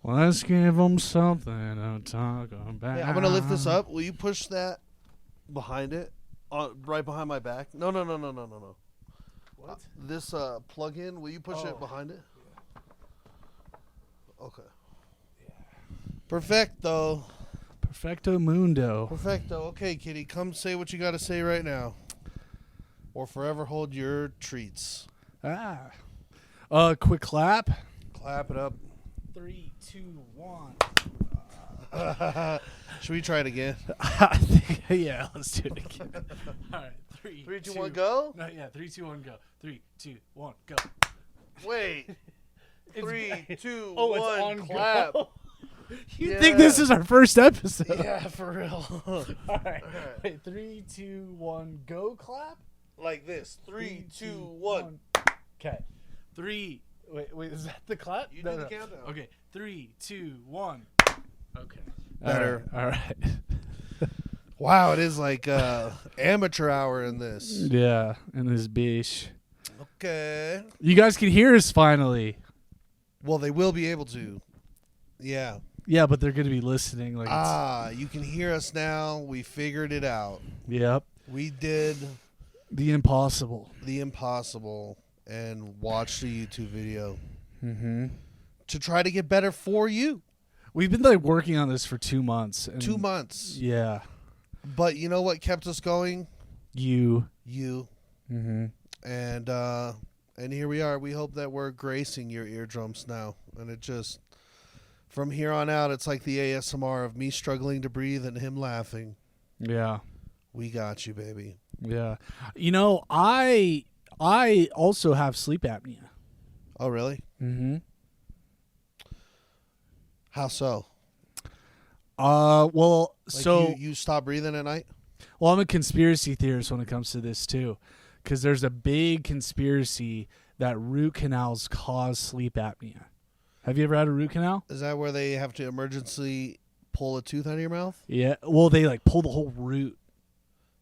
Let's give them something to talk about. Hey, I'm gonna lift this up. Will you push that behind it, right behind my back? No. What? This plug-in. Will you push it behind it? Okay. Perfecto. Perfecto mundo. Perfecto. Okay, kitty, come say what you got to say right now, or forever hold your treats. Quick clap. Clap it up. 3, 2, 1. Should we try it again? I think, yeah, let's do it again. All right, 3, 3, 2, 1, go. No, yeah, 3, 2, 1, go. 3, 2, 1, go. Wait. 3, 2, Oh, 1, it's on clap. go. You think this is our first episode? Yeah, for real. All right. Wait, 3, 2, 1, go. Clap. Like this. 3, 2, 1. Okay. 3. Wait. Is that the clap? You do the countdown. Okay. 3, 2, 1. Okay. Better. All right. Wow, it is like amateur hour in this. Yeah, in this bitch. Okay. You guys can hear us finally. Well, they will be able to. Yeah. Yeah, but they're going to be listening. Like You can hear us now. We figured it out. Yep. We did The impossible. the impossible and watched a YouTube video Mm-hmm. to try to get better for you. We've been like working on this for 2 months. And 2 months. Yeah. But you know what kept us going? You. You. Mm-hmm. And here we are. We hope that we're gracing your eardrums now. And it just, from here on out, it's like the ASMR of me struggling to breathe and him laughing. Yeah. We got you, baby. Yeah. You know, I also have sleep apnea. Oh, really? Mm-hmm. How so? Well, Like so you stop breathing at night? well, I'm a conspiracy theorist when it comes to this too, because there's a big conspiracy that root canals cause sleep apnea. Have you ever had a root canal? Is that where they have to emergency pull a tooth out of your mouth? Yeah. Well, they like pull the whole root.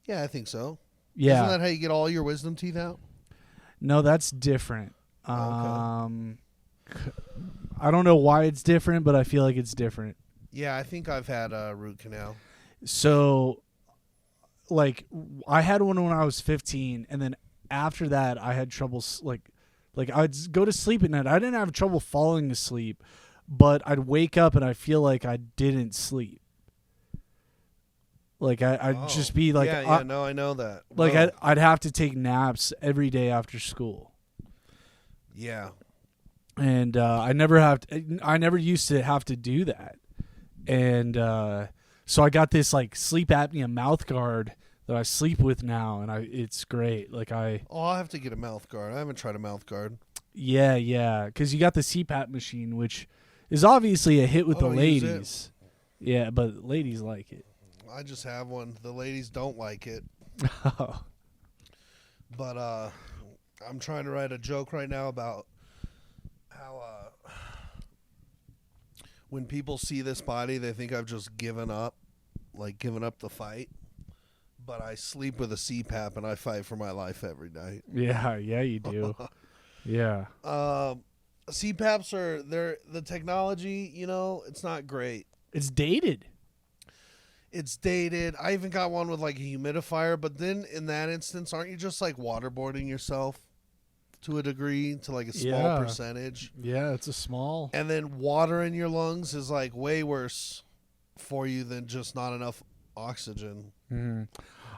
Yeah, I think so. Yeah. Isn't that how you get all your wisdom teeth out? No, that's different. Okay. I don't know why it's different, but I feel like it's different. Yeah, I think I've had a root canal. So, like, I had one when I was 15, and then after that, I had trouble. Like I'd go to sleep at night. I didn't have trouble falling asleep, but I'd wake up and I feel like I didn't sleep. Like I'd just be like, I know that. Like Whoa. I'd have to take naps every day after school. Yeah. And I never used to have to do that. And so I got this like sleep apnea mouth guard that I sleep with now, and it's great. Like I'll have to get a mouth guard. I haven't tried a mouth guard. yeah, because you got the CPAP machine, which is obviously a hit with the use it? ladies. Yeah, but ladies like it. I just have one. The ladies don't like it. Oh. But I'm trying to write a joke right now about how when people see this body, they think I've just given up the fight. But I sleep with a CPAP and I fight for my life every night. Yeah, you do. Yeah. CPAPs the technology, it's not great. It's dated. It's dated. I even got one with like a humidifier, but then in that instance, aren't you just like waterboarding yourself to a degree, to like a small percentage? Yeah, it's a small. And then water in your lungs is like way worse for you than just not enough oxygen. Mm.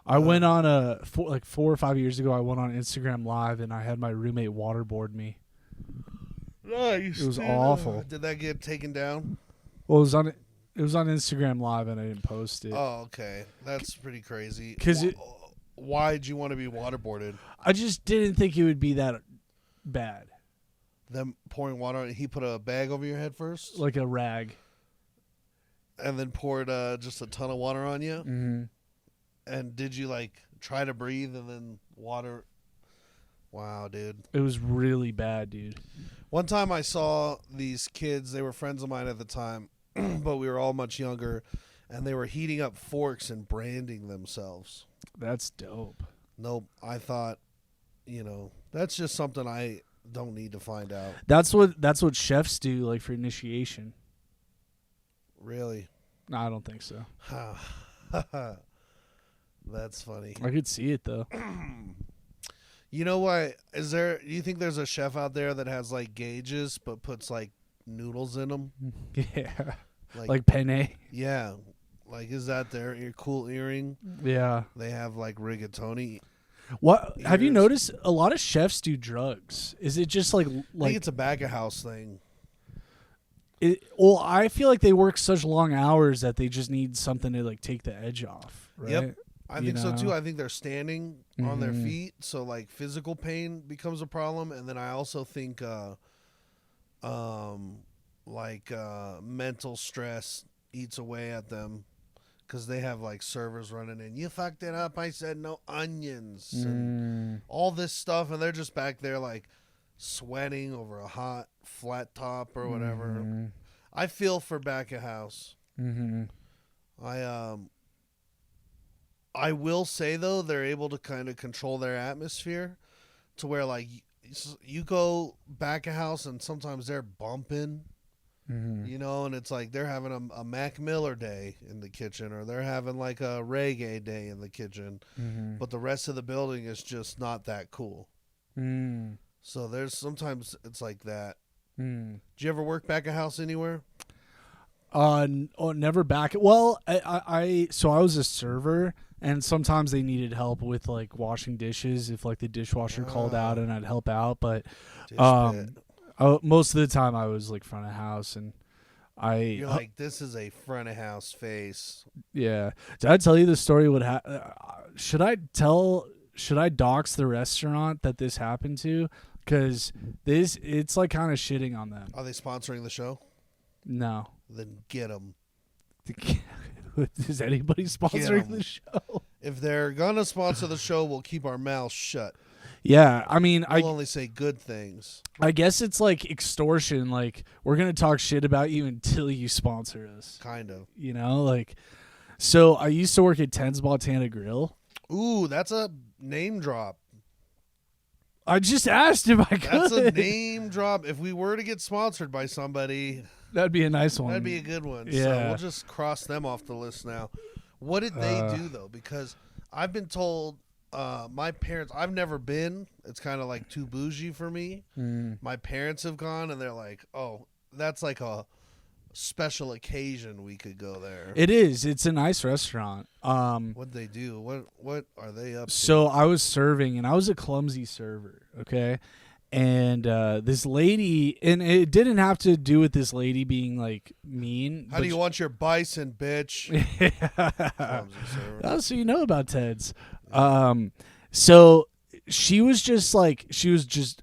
I went on 4 or 5 years ago. I went on Instagram Live and I had my roommate waterboard me. Nice. It was awful. Did that get taken down? Well, it was on Instagram Live and I didn't post it. Oh, okay. That's pretty crazy. 'Cause why'd you want to be waterboarded? I just didn't think it would be that bad. Them pouring water on, he put a bag over your head first? Like a rag. And then poured just a ton of water on you? Mm-hmm. And did you like try to breathe and then water? Wow, dude. It was really bad, dude. One time I saw these kids, they were friends of mine at the time, but we were all much younger, and they were heating up forks and branding themselves. That's dope. Nope. I thought, that's just something I don't need to find out. That's what chefs do, like for initiation. Really? No, I don't think so. That's funny. I could see it though. You know what? Do you think there's a chef out there that has like gauges but puts like noodles in them? Yeah, like penne. Yeah. Like, is that their cool earring? Yeah. They have like rigatoni. What have you Ears. noticed? A lot of chefs do drugs. Is it just I think it's a back of house thing. Well, I feel like they work such long hours that they just need something to like take the edge off. Right? Yep. I think so too. know? I think they're standing on their feet, so like physical pain becomes a problem, and then I also think mental stress eats away at them because they have like servers running in. You fucked it up. I said no onions and all this stuff, and they're just back there like sweating over a hot flat top or whatever. I feel for back of house. I will say though, they're able to kind of control their atmosphere to where like you go back of house and sometimes they're bumping, you know, and it's like they're having a Mac Miller day in the kitchen, or they're having like a reggae day in the kitchen, but the rest of the building is just not that cool. So there's sometimes it's like that. Did you ever work back of house anywhere? Never back. Well, I was a server, and sometimes they needed help with like washing dishes if like the dishwasher called out, and I'd help out. But most of the time I was like front of house, and you're like, this is a front of house face. Yeah. Did I tell you the story? Should I dox the restaurant that this happened to? Because it's like kind of shitting on them. Are they sponsoring the show? No. Then get them. Is anybody sponsoring the show? If they're gonna sponsor the show, we'll keep our mouths shut. Yeah, I mean, we'll only say good things. I guess it's like extortion. Like, we're gonna talk shit about you until you sponsor us. Kind of. You know, like. So I used to work at Tens Montana Grill. Ooh, that's a name drop. I just asked if I could. That's a name drop. If we were to get sponsored by somebody, that'd be a nice one. That'd be a good one. Yeah. So we'll just cross them off the list now. What did they do, though? Because I've been told my parents, I've never been. It's kind of like too bougie for me. My parents have gone, and they're like, oh, that's like a special occasion we could go there. It is. It's a nice restaurant. What'd they do? What are they up to? So I was serving, and I was a clumsy server, okay? And this lady, and it didn't have to do with this lady being like mean. How do you want your bison, bitch? Clumsy server. That's what you know about Ted's. So she was just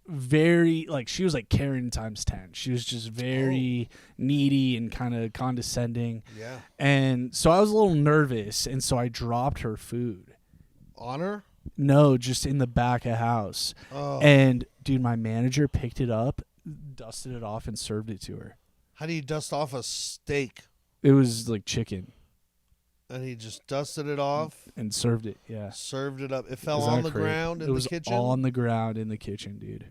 very like, she was like Karen times 10. She was just very needy and kind of condescending. Yeah. And so I was a little nervous, and so I dropped her food. On her? No, just in the back of house. Oh. And dude, my manager picked it up, dusted it off, and served it to her. How do you dust off a steak? It was like chicken. And he just dusted it off and served it. Yeah, served it up. It fell on the ground in the kitchen. It was on the ground in the kitchen, dude.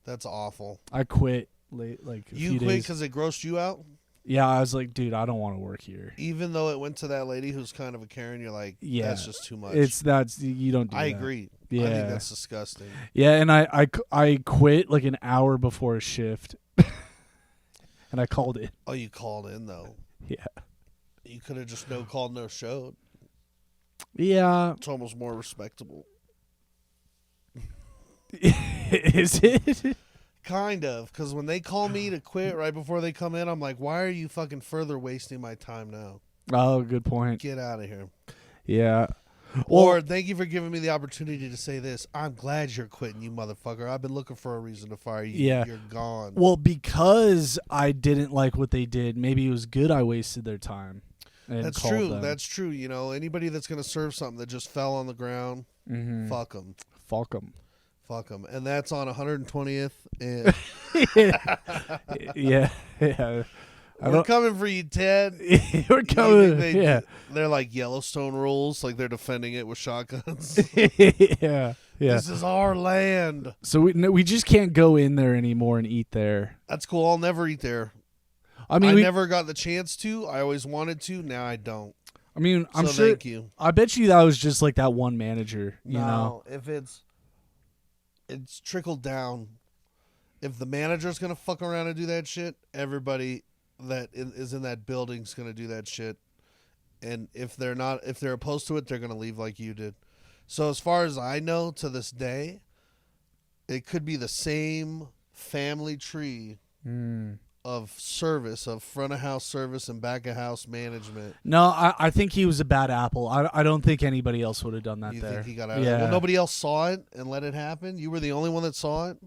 That's awful. I quit late, like a few days. You quit because it grossed you out? Yeah, I was like, dude, I don't want to work here. Even though it went to that lady who's kind of a Karen, you're like, yeah, that's just too much. You don't do that. I agree. Yeah. I think that's disgusting. Yeah, and I quit like an hour before a shift. And I called it. Oh, you called in though. Yeah. You could have just no called, no showed. Yeah. It's almost more respectable. Is it? Kind of, because when they call me to quit right before they come in, I'm like, why are you fucking further wasting my time now? Oh, good point. Get out of here. Yeah. Or thank you for giving me the opportunity to say this. I'm glad you're quitting, you motherfucker. I've been looking for a reason to fire you. Yeah. You're gone. Well, because I didn't like what they did, maybe it was good I wasted their time. That's true. That's true. You know, anybody that's going to serve something that just fell on the ground, fuck them. Fuck them. Fuck them. And that's on 120th. And yeah. Yeah. We're coming for you, Ted. We're coming. They're like Yellowstone rules, like they're defending it with shotguns. Yeah. This is our land. So we just can't go in there anymore and eat there. That's cool. I'll never eat there. I mean, never got the chance to. I always wanted to. Now I don't. I mean, I'm so sure. Thank you. I bet you that was just like that one manager. You know, If it's trickled down. If the manager's gonna fuck around and do that shit, everybody that is in that building's gonna do that shit. And if they're opposed to it, they're gonna leave like you did. So as far as I know, to this day, it could be the same family tree of service, of front of house service and back of house management. No, I think he was a bad apple. I don't think anybody else would have done that You there. think he got out of there? Well, nobody else saw it and let it happen? You were the only one that saw it?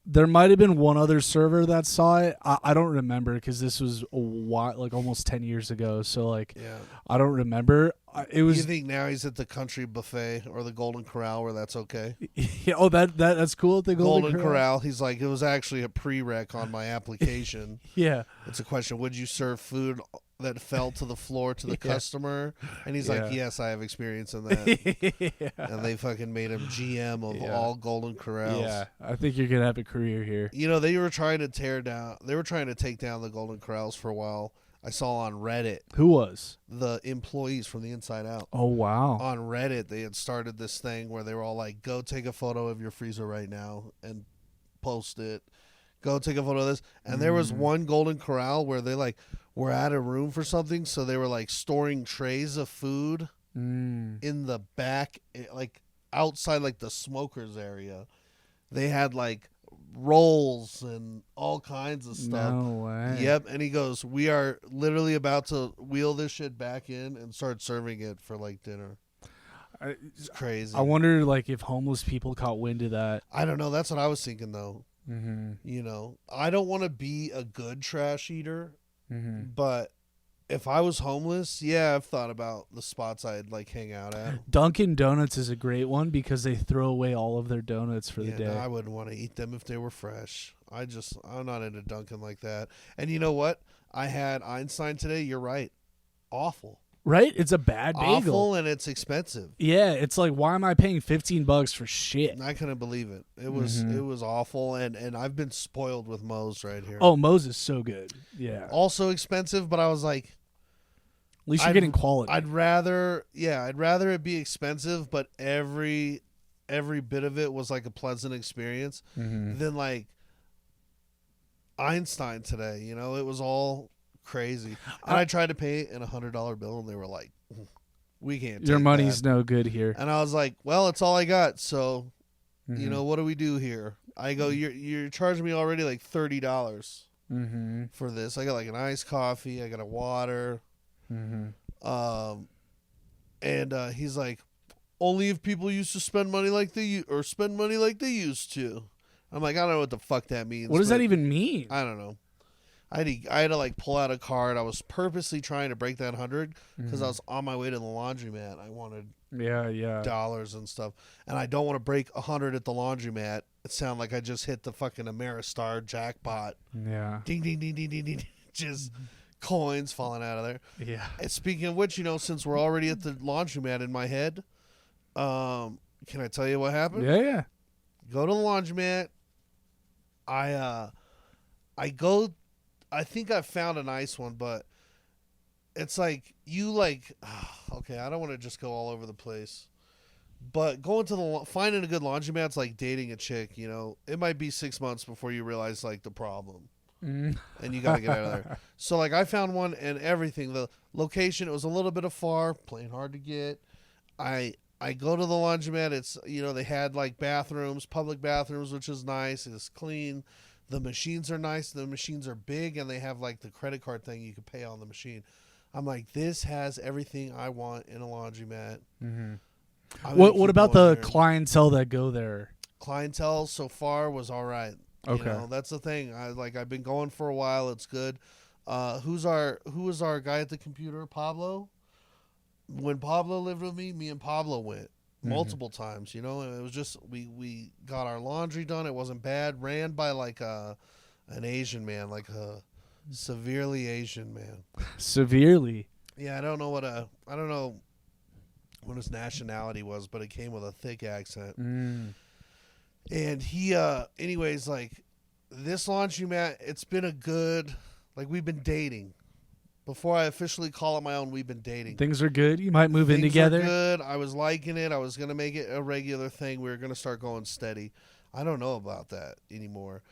There might have been one other server that saw it. I don't remember because this was a while, like almost 10 years ago. So like, I don't remember. It was. You think now he's at the Country Buffet or the Golden Corral where that's okay? Oh, that's cool at the Golden Corral. He's like, it was actually a prereq on my application. Yeah. It's a question. Would you serve food that fell to the floor to the customer? And he's like, yes, I have experience in that. And they fucking made him GM of all Golden Corrals. Yeah, I think you're gonna have a career here. You know, they were trying to take down the Golden Corrals for a while. I saw on Reddit. Who was? The employees from the Inside Out. Oh, wow. On Reddit, they had started this thing where they were all like, go take a photo of your freezer right now and post it. Go take a photo of this. And there was one Golden Corral where they like were out of room for something, so they were like storing trays of food in the back, like outside like the smokers area. They had like rolls and all kinds of stuff. No way. Yep. And he goes, we are literally about to wheel this shit back in and start serving it for like dinner. It's crazy. I wonder like if homeless people caught wind of that. I don't know. That's what I was thinking though. You know, I don't want to be a good trash eater, but if I was homeless, I've thought about the spots I'd like hang out at. Dunkin' Donuts is a great one because they throw away all of their donuts for the day. No, I wouldn't want to eat them if they were fresh. I'm not into Dunkin' like that. And you know what? I had Einstein today. You're right. Awful. Right? It's a bad bagel. Awful, and it's expensive. Yeah, it's like, why am I paying $15 for shit? I couldn't believe it. It was awful, and I've been spoiled with Moe's right here. Oh, Moe's is so good. Yeah. Also expensive, but I was like, at least you're getting quality. I'd rather it be expensive, but every bit of it was like a pleasant experience than like Einstein today. You know, it was all crazy. And I tried to pay in $100 bill, and they were like, "We can't. Your take money's that." no good here. And I was like, "Well, it's all I got. So, you know, what do we do here?" I go, "You're charging me already like $30 for this. I got like an iced coffee. I got a water." And he's like, only if people used to spend money like they used to. I'm like, I don't know what the fuck that means. What does that even mean? I don't know. I had to like pull out a card. I was purposely trying to break that 100 because I was on my way to the laundromat. I wanted dollars and stuff, and I don't want to break 100 at the laundromat. It sounded like I just hit the fucking Ameristar jackpot. Yeah. Ding ding ding ding ding ding. Just coins falling out of there. Yeah. And speaking of which, you know, since we're already at the laundromat in my head, can I tell you what happened? Yeah. Go to the laundromat. I think I found a nice one, but it's like okay, I don't want to just go all over the place. But finding a good laundromat's like dating a chick, you know. It might be 6 months before you realize like the problem. And you got to get out of there. So like I found one and everything. The location, it was a little bit far, plain hard to get. I go to the laundromat. It's, you know, they had like public bathrooms, which is nice. It's clean. The machines are nice. The machines are big, and they have like the credit card thing you can pay on the machine. I'm like, this has everything I want in a laundromat. What about the clientele that go there? Clientele so far was all right. Okay. You know, that's the thing. I've been going for a while. It's good. Who was our guy at the computer? Pablo. When Pablo lived with me and Pablo went multiple times. You know, and it was just we got our laundry done. It wasn't bad. Ran by like an Asian man, like a severely Asian man. Severely. Yeah, I don't know what his nationality was, but it came with a thick accent. And he, anyways, like this laundromat, it's been a good Like, we've been dating. Before I officially call it my own, we've been dating. Things are good. You might move in Things together. are good. I was liking it. I was going to make it a regular thing. We were going to start going steady. I don't know about that anymore.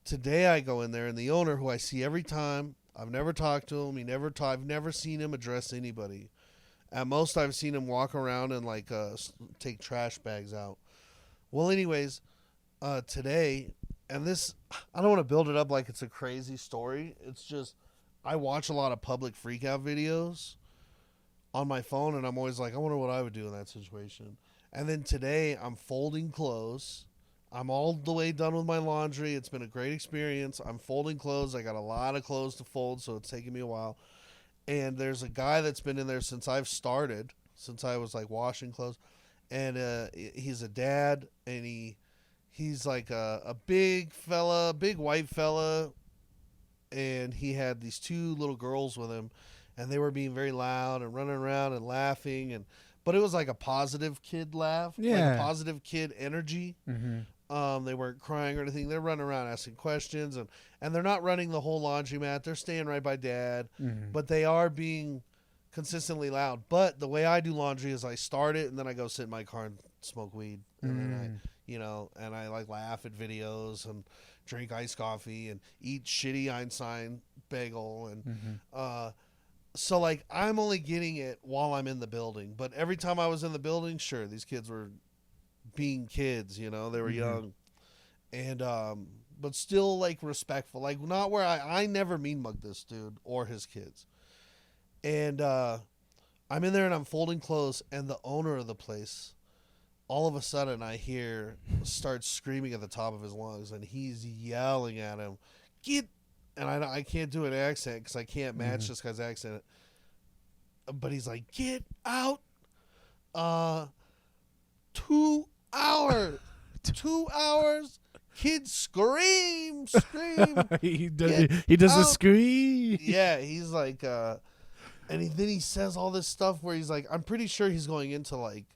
Today I go in there, and the owner, who I see every time, I've never talked to him. I've never seen him address anybody. At most, I've seen him walk around and like take trash bags out. Well, anyways, today, and this, I don't want to build it up like it's a crazy story. It's just, I watch a lot of public freakout videos on my phone, and I'm always like, I wonder what I would do in that situation. And then today, I'm folding clothes. I'm all the way done with my laundry. It's been a great experience. I'm folding clothes. I got a lot of clothes to fold, so it's taking me a while. And there's a guy that's been in there since I've started, since I was like washing clothes. And he's a dad, and he's like a big fella, big white fella. And he had these two little girls with him, and they were being very loud and running around and laughing. But it was like a positive kid laugh, like a positive kid energy. Mm-hmm. They weren't crying or anything. They're running around asking questions, and they're not running the whole laundromat. They're staying right by dad, but they are being consistently loud. But the way I do laundry is I start it, and then I go sit in my car and smoke weed, and then I like laugh at videos and drink iced coffee and eat shitty Einstein bagel, and so like I'm only getting it while I'm in the building. But every time I was in the building, sure, these kids were being kids, they were young, and but still like respectful, like not where I never mean mug this dude or his kids. And I'm in there and I'm folding clothes, and the owner of the place, all of a sudden I hear starts screaming at the top of his lungs, and he's yelling at him, get, and I can't do an accent because I can't match this guy's accent, but he's like, get out, 2 hours, 2 hours, kids scream, he does the scream. Yeah, he's like, and then he says all this stuff where he's like, I'm pretty sure he's going into like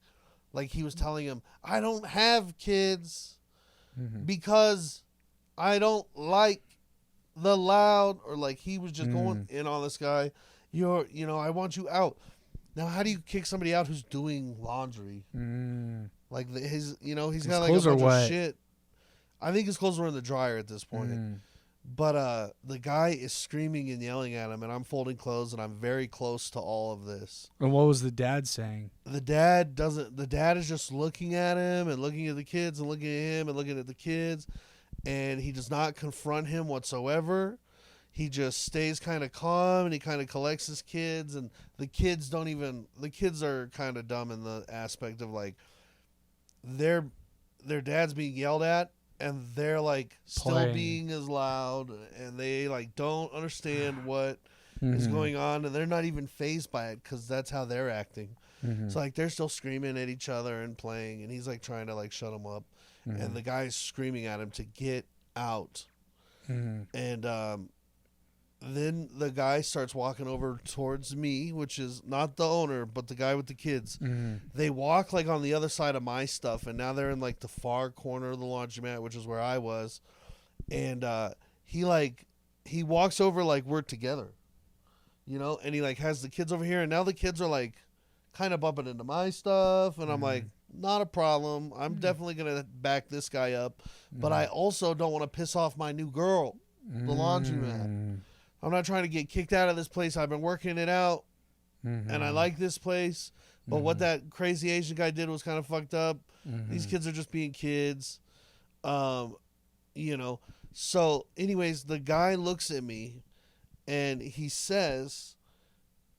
he was telling him, I don't have kids because I don't like the loud, or like he was just going in on this guy. I want you out. Now, how do you kick somebody out who's doing laundry? Like his got like a bunch of shit. I think his clothes were in the dryer at this point. But the guy is screaming and yelling at him, and I'm folding clothes, and I'm very close to all of this. And what was the dad saying? The dad is just looking at him and looking at the kids and looking at him and looking at the kids, and he does not confront him whatsoever. He just stays kind of calm, and he kind of collects his kids, and the kids are kind of dumb in the aspect of like their dad's being yelled at, and they're like still being as loud, and they like don't understand what is going on, and they're not even fazed by it because that's how they're acting. So like they're still screaming at each other and playing, and he's like trying to like shut them up, and the guy's screaming at him to get out, and then the guy starts walking over towards me, which is not the owner, but the guy with the kids. They walk like on the other side of my stuff, and now they're in like the far corner of the laundromat, which is where I was. And he walks over like we're together, and he like has the kids over here, and now the kids are like kind of bumping into my stuff, and I'm like, not a problem. I'm definitely gonna back this guy up, but I also don't want to piss off my new girl, the laundromat. I'm not trying to get kicked out of this place. I've been working it out, and I like this place. But what that crazy Asian guy did was kind of fucked up. These kids are just being kids, So, anyways, the guy looks at me, and he says,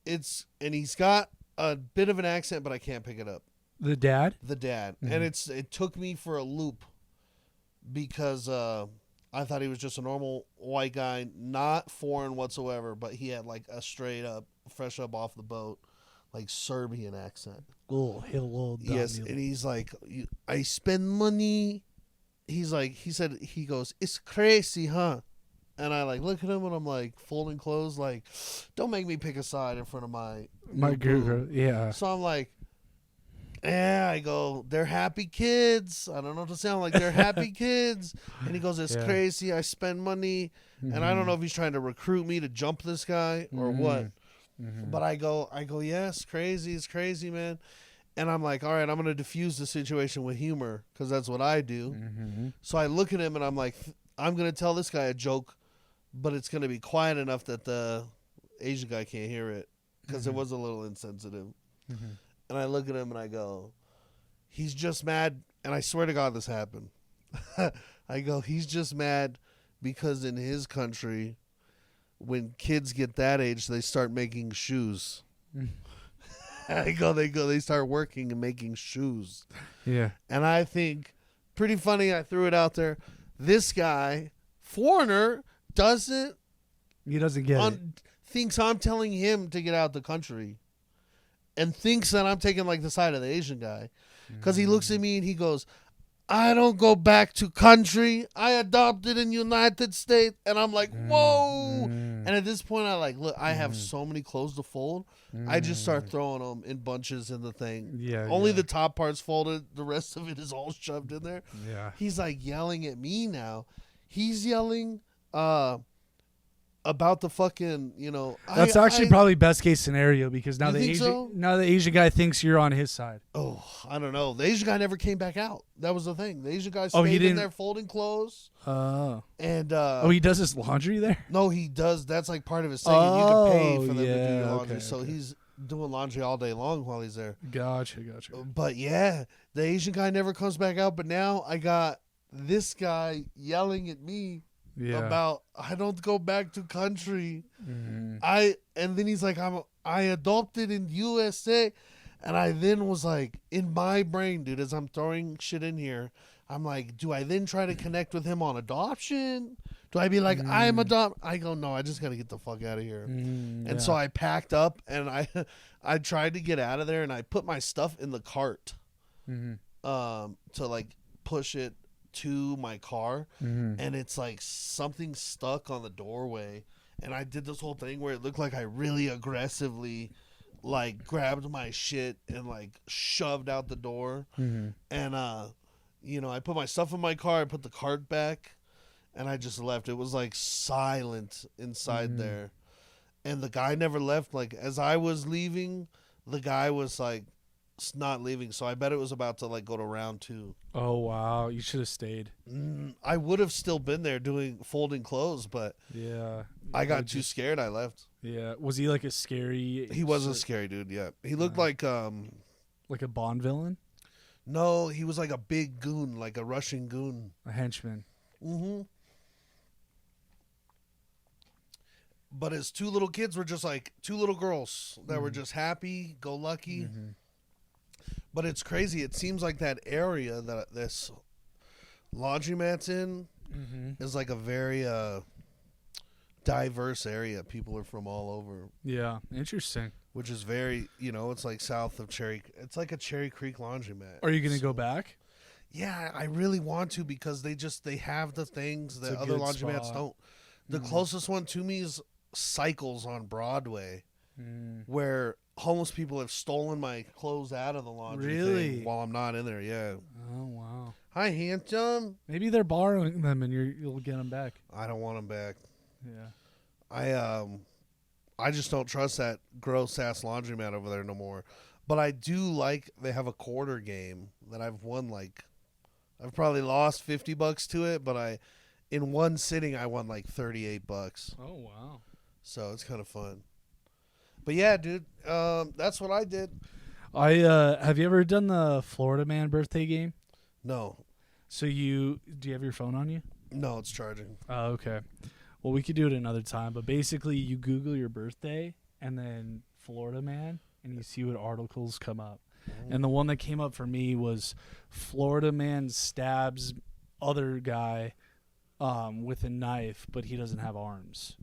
and he's got a bit of an accent, but I can't pick it up. The dad? The dad. And it took me for a loop because I thought he was just a normal white guy, not foreign whatsoever, but he had like a straight up, fresh up off the boat, like Serbian accent. Oh, hello, Daniel. Yes, and he's like, I spend money. He goes, it's crazy, huh? And I like look at him, and I'm like folding clothes, like, don't make me pick a side in front of my girl. Yeah. So I'm like, Yeah, I go, they're happy kids. I don't know what to say. I'm like, they're happy kids. And he goes, it's Yeah. crazy. I spend money. And I don't know if he's trying to recruit me to jump this guy or what. But I go, yeah, it's crazy, man. And I'm like, all right, I'm going to diffuse the situation with humor because that's what I do. So I look at him and I'm like, I'm going to tell this guy a joke, but it's going to be quiet enough that the Asian guy can't hear it because it was a little insensitive. And I look at him and I go, he's just mad. And I swear to God, this happened. I go, he's just mad because in his country, when kids get that age, they start making shoes. They start working and making shoes. Yeah. And I think, pretty funny, I threw it out there. This guy, foreigner, He doesn't get it. thinks I'm telling him to get out the country. And thinks that I'm taking like the side of the Asian guy. Because he looks at me and he goes, I don't go back to country. I adopted in United States. And I'm like, whoa. And at this point, I like, look, I have so many clothes to fold. I just start throwing them in bunches in the thing. Yeah. Only the top part's folded. The rest of it is all shoved in there. Yeah. He's like yelling at me now. He's yelling about the fucking, That's actually probably best case scenario because now You the think Asian so? now the Asian guy thinks you're on his side. Oh, I don't know. The Asian guy never came back out. That was the thing. The Asian guy He stayed in didn't- there folding clothes. Oh. And He does his laundry there? no, he does. That's like part of his thing. And you can pay Oh, for them to do yeah, your laundry. okay, So okay. he's doing laundry all day long while he's there. Gotcha. But yeah, the Asian guy never comes back out. But now I got this guy yelling at me Yeah. about I don't go back to country. Mhm. And then he's like, I adopted in USA. And I then was like, in my brain, dude, as I'm throwing shit in here, I'm like, do I then try to connect with him on adoption? Do I be like, I'm I go, no, I just got to get the fuck out of here. And so I packed up and I tried to get out of there and I put my stuff in the cart to like push it to my car. And it's like something stuck on the doorway. And I did this whole thing where it looked like I really aggressively like grabbed my shit and like shoved out the door. And I put my stuff in my car, I put the cart back, and I just left. It was like silent inside there. And the guy never left. Like as I was leaving, the guy was like not leaving. So I bet it was about to like go to round 2. Oh wow, you should have stayed. I would have still been there folding clothes, but Yeah. I got too scared. I left. Yeah. Was he like a scary? He was a scary dude. Yeah, he looked like like a Bond villain, no, he was like a big goon, like a Russian goon. a henchman. But his 2 little kids were just like 2 little girls that were just happy, go lucky. But it's crazy. It seems like that area that this laundromat's in is like a very diverse area. People are from all over, Yeah. Interesting. which is very, it's like south of it's like a Cherry Creek laundromat. Are you gonna go back? Yeah, I really want to because they have the things that a other good laundromats spot. don't. The closest one to me is Cycles on Broadway, where homeless people have stolen my clothes out of the laundry Really? thing while I'm not in there. Yeah. Oh wow. Hi, handsome. Maybe they're borrowing them and you'll get them back. I don't want them back. Yeah. I just don't trust that gross ass laundromat over there no more. But I do like they have a quarter game that I've won like I've probably lost $50 to it, but in one sitting I won like $38. Oh wow. So it's kind of fun. But yeah, dude, that's what I did. Have you ever done the Florida Man birthday game? No, So do you have your phone on you? no, it's charging. Oh, okay. Well, we could do it another time, but basically you Google your birthday and then Florida Man and you see what articles come up. And the one that came up for me was Florida Man stabs other guy with a knife, but he doesn't have arms.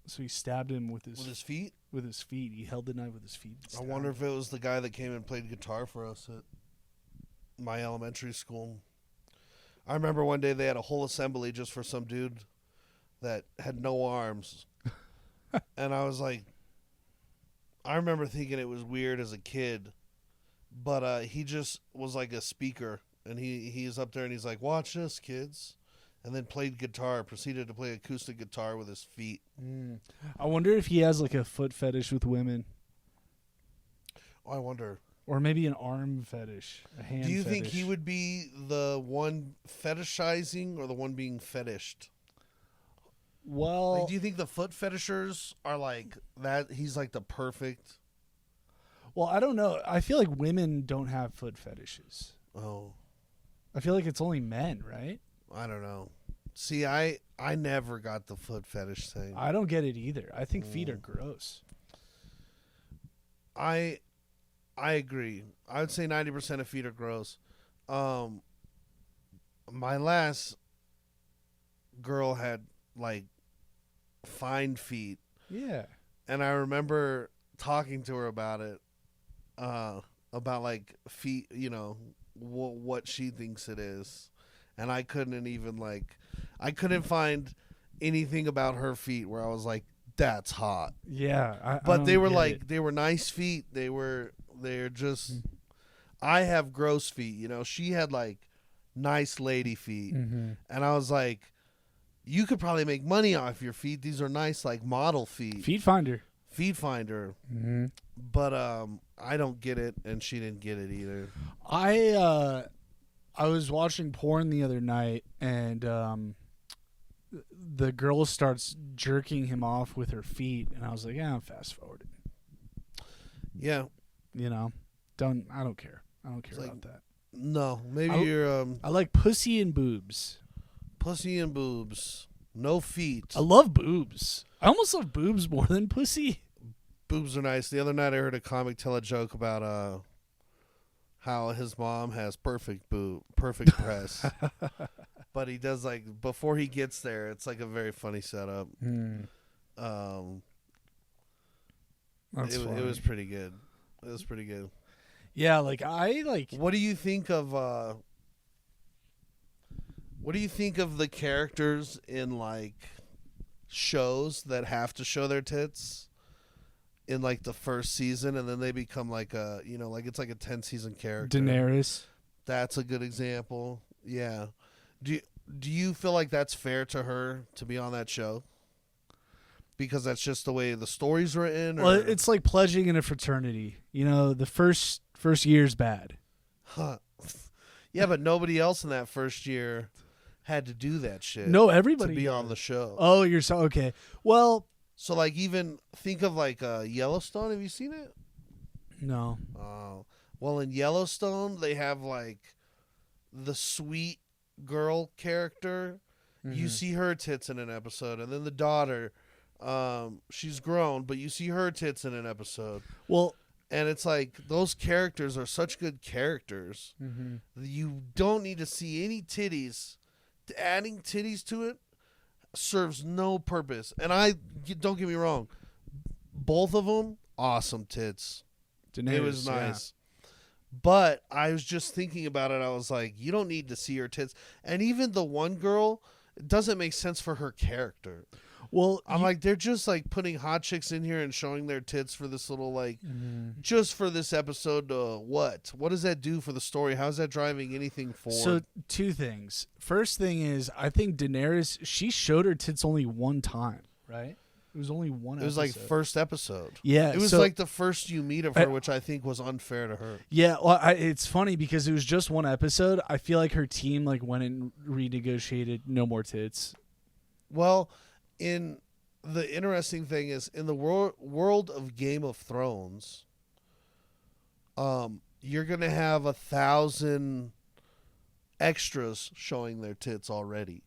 So he stabbed him with his feet. with his feet. He held the knife with his feet. and I stabbed wonder him. if it was the guy that came and played guitar for us at my elementary school. I remember one day they had a whole assembly just for some dude that had no arms. And I was like, I remember thinking it was weird as a kid but he just was like a speaker, and he's up there and he's like, "Watch this, kids," and then played guitar. Proceeded to play acoustic guitar with his feet. I wonder if he has like a foot fetish with women, Oh, I wonder. or maybe an arm fetish, a hand. Do you fetish. think he would be the one fetishizing or the one being fetished? Well, Like, do you think the foot fetishers are like that? He's like the perfect. well, I don't know. I feel like women don't have foot fetishes. Oh, I feel like it's only men, right? I don't know. See, I never got the foot fetish thing. I don't get it either. I think feet are gross. I agree. I would say 90% of feet are gross. My last girl had like fine feet, Yeah. and I remember talking to her about it, about like feet, what she thinks it is, and I couldn't even I couldn't find anything about her feet where I was like, that's hot. Yeah. I But they don't were get like, it. they were nice feet. They're just. I have gross feet. She had like nice lady feet, Mm-hmm. and I was like, you could probably make money off your feet. These are nice like model feet. Feet finder. Feet finder. Mm-hmm. But I don't get it, and she didn't get it either. I was watching porn the other night, and the girl starts jerking him off with her feet, and I was like, yeah, I'm fast forwarding. Yeah. I don't care. I don't care It's like- about that. No. Maybe I- you're I like pussy and boobs. pussy and boobs. No feet. I love boobs. I almost love boobs more than pussy. Boobs are nice. The other night I heard a comic tell a joke about how his mom has perfect breasts. But he does like before he gets there, it's like a very funny setup. That's It funny. was pretty good. It was pretty good. Yeah, like I like. What do you think of the characters in like shows that have to show their tits in like the first season, and then they become like like it's like a 10-season character? Daenerys. That's a good example. Yeah. Do you feel like that's fair to her to be on that show? Because that's just the way the story's written? Or? Well, it's like pledging in a fraternity. The first year's bad. Huh. Yeah, but nobody else in that first year had to do that shit. No, to everybody be on the show. Oh, you're so okay. Well, So like even think of like Yellowstone. Have you seen it? no. Oh. Well, in Yellowstone they have like the sweet girl character. You see her tits in an episode, and then the daughter, she's grown, but you see her tits in an episode. Well, And it's like those characters are such good characters. You don't need to see any titties. Adding titties to it serves no purpose. And don't get me wrong, both of them awesome tits. Daenerys, It was yeah. nice. But I was just thinking about it. I was like, you don't need to see her tits. And even the one girl, it doesn't make sense for her character. Well, I'm like, they're just like putting hot chicks in here and showing their tits for this little like, just for this episode. What does that do for the story? How's that driving anything forward? So two things. First thing is, I think Daenerys, she showed her tits only one time, right? It was only one. it was like first episode. Yeah, It was so- like the first you meet of her, which I think was unfair to her. Yeah, well, it's funny because it was just one episode. I feel like her team like went and renegotiated no more tits. Well, the interesting thing is in the world of Game of Thrones, you're gonna have 1,000 extras showing their tits already.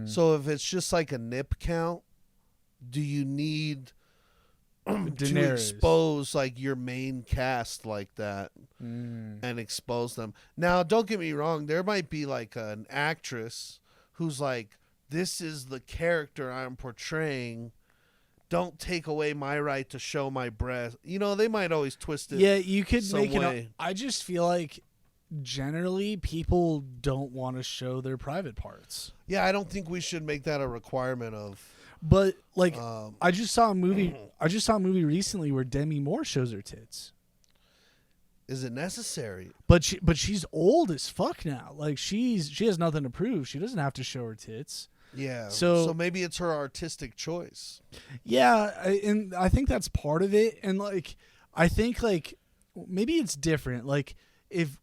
So if it's just like a nip count, do you need to Daenerys. expose like your main cast like that and expose them? Now, don't get me wrong. There might be like an actress who's like, this is the character I'm portraying. Don't take away my right to show my breast. They might always twist it. Yeah, you could some make it. way. I just feel like generally people don't want to show their private parts. Yeah, I don't think we should make that a requirement of. But like, Um, I just saw a movie. I just saw a movie recently where Demi Moore shows her tits. Is it necessary? But she's old as fuck now. Like she has nothing to prove. She doesn't have to show her tits. Yeah. So maybe it's her artistic choice. Yeah, and I think that's part of it. And like I think like maybe it's different. Like if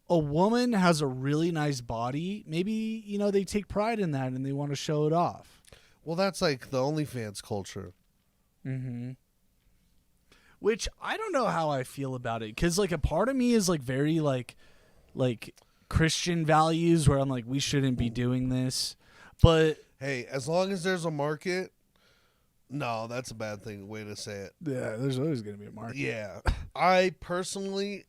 a woman has a really nice body, maybe they take pride in that and they want to show it off. Well, that's like the OnlyFans culture. Mm-hmm. Which I don't know how I feel about it, because like a part of me is like very like Christian values where I'm like, we shouldn't be doing this, but hey, as long as there's a market, no, that's a bad way to say it. Yeah, there's always gonna be a market. Yeah, I personally,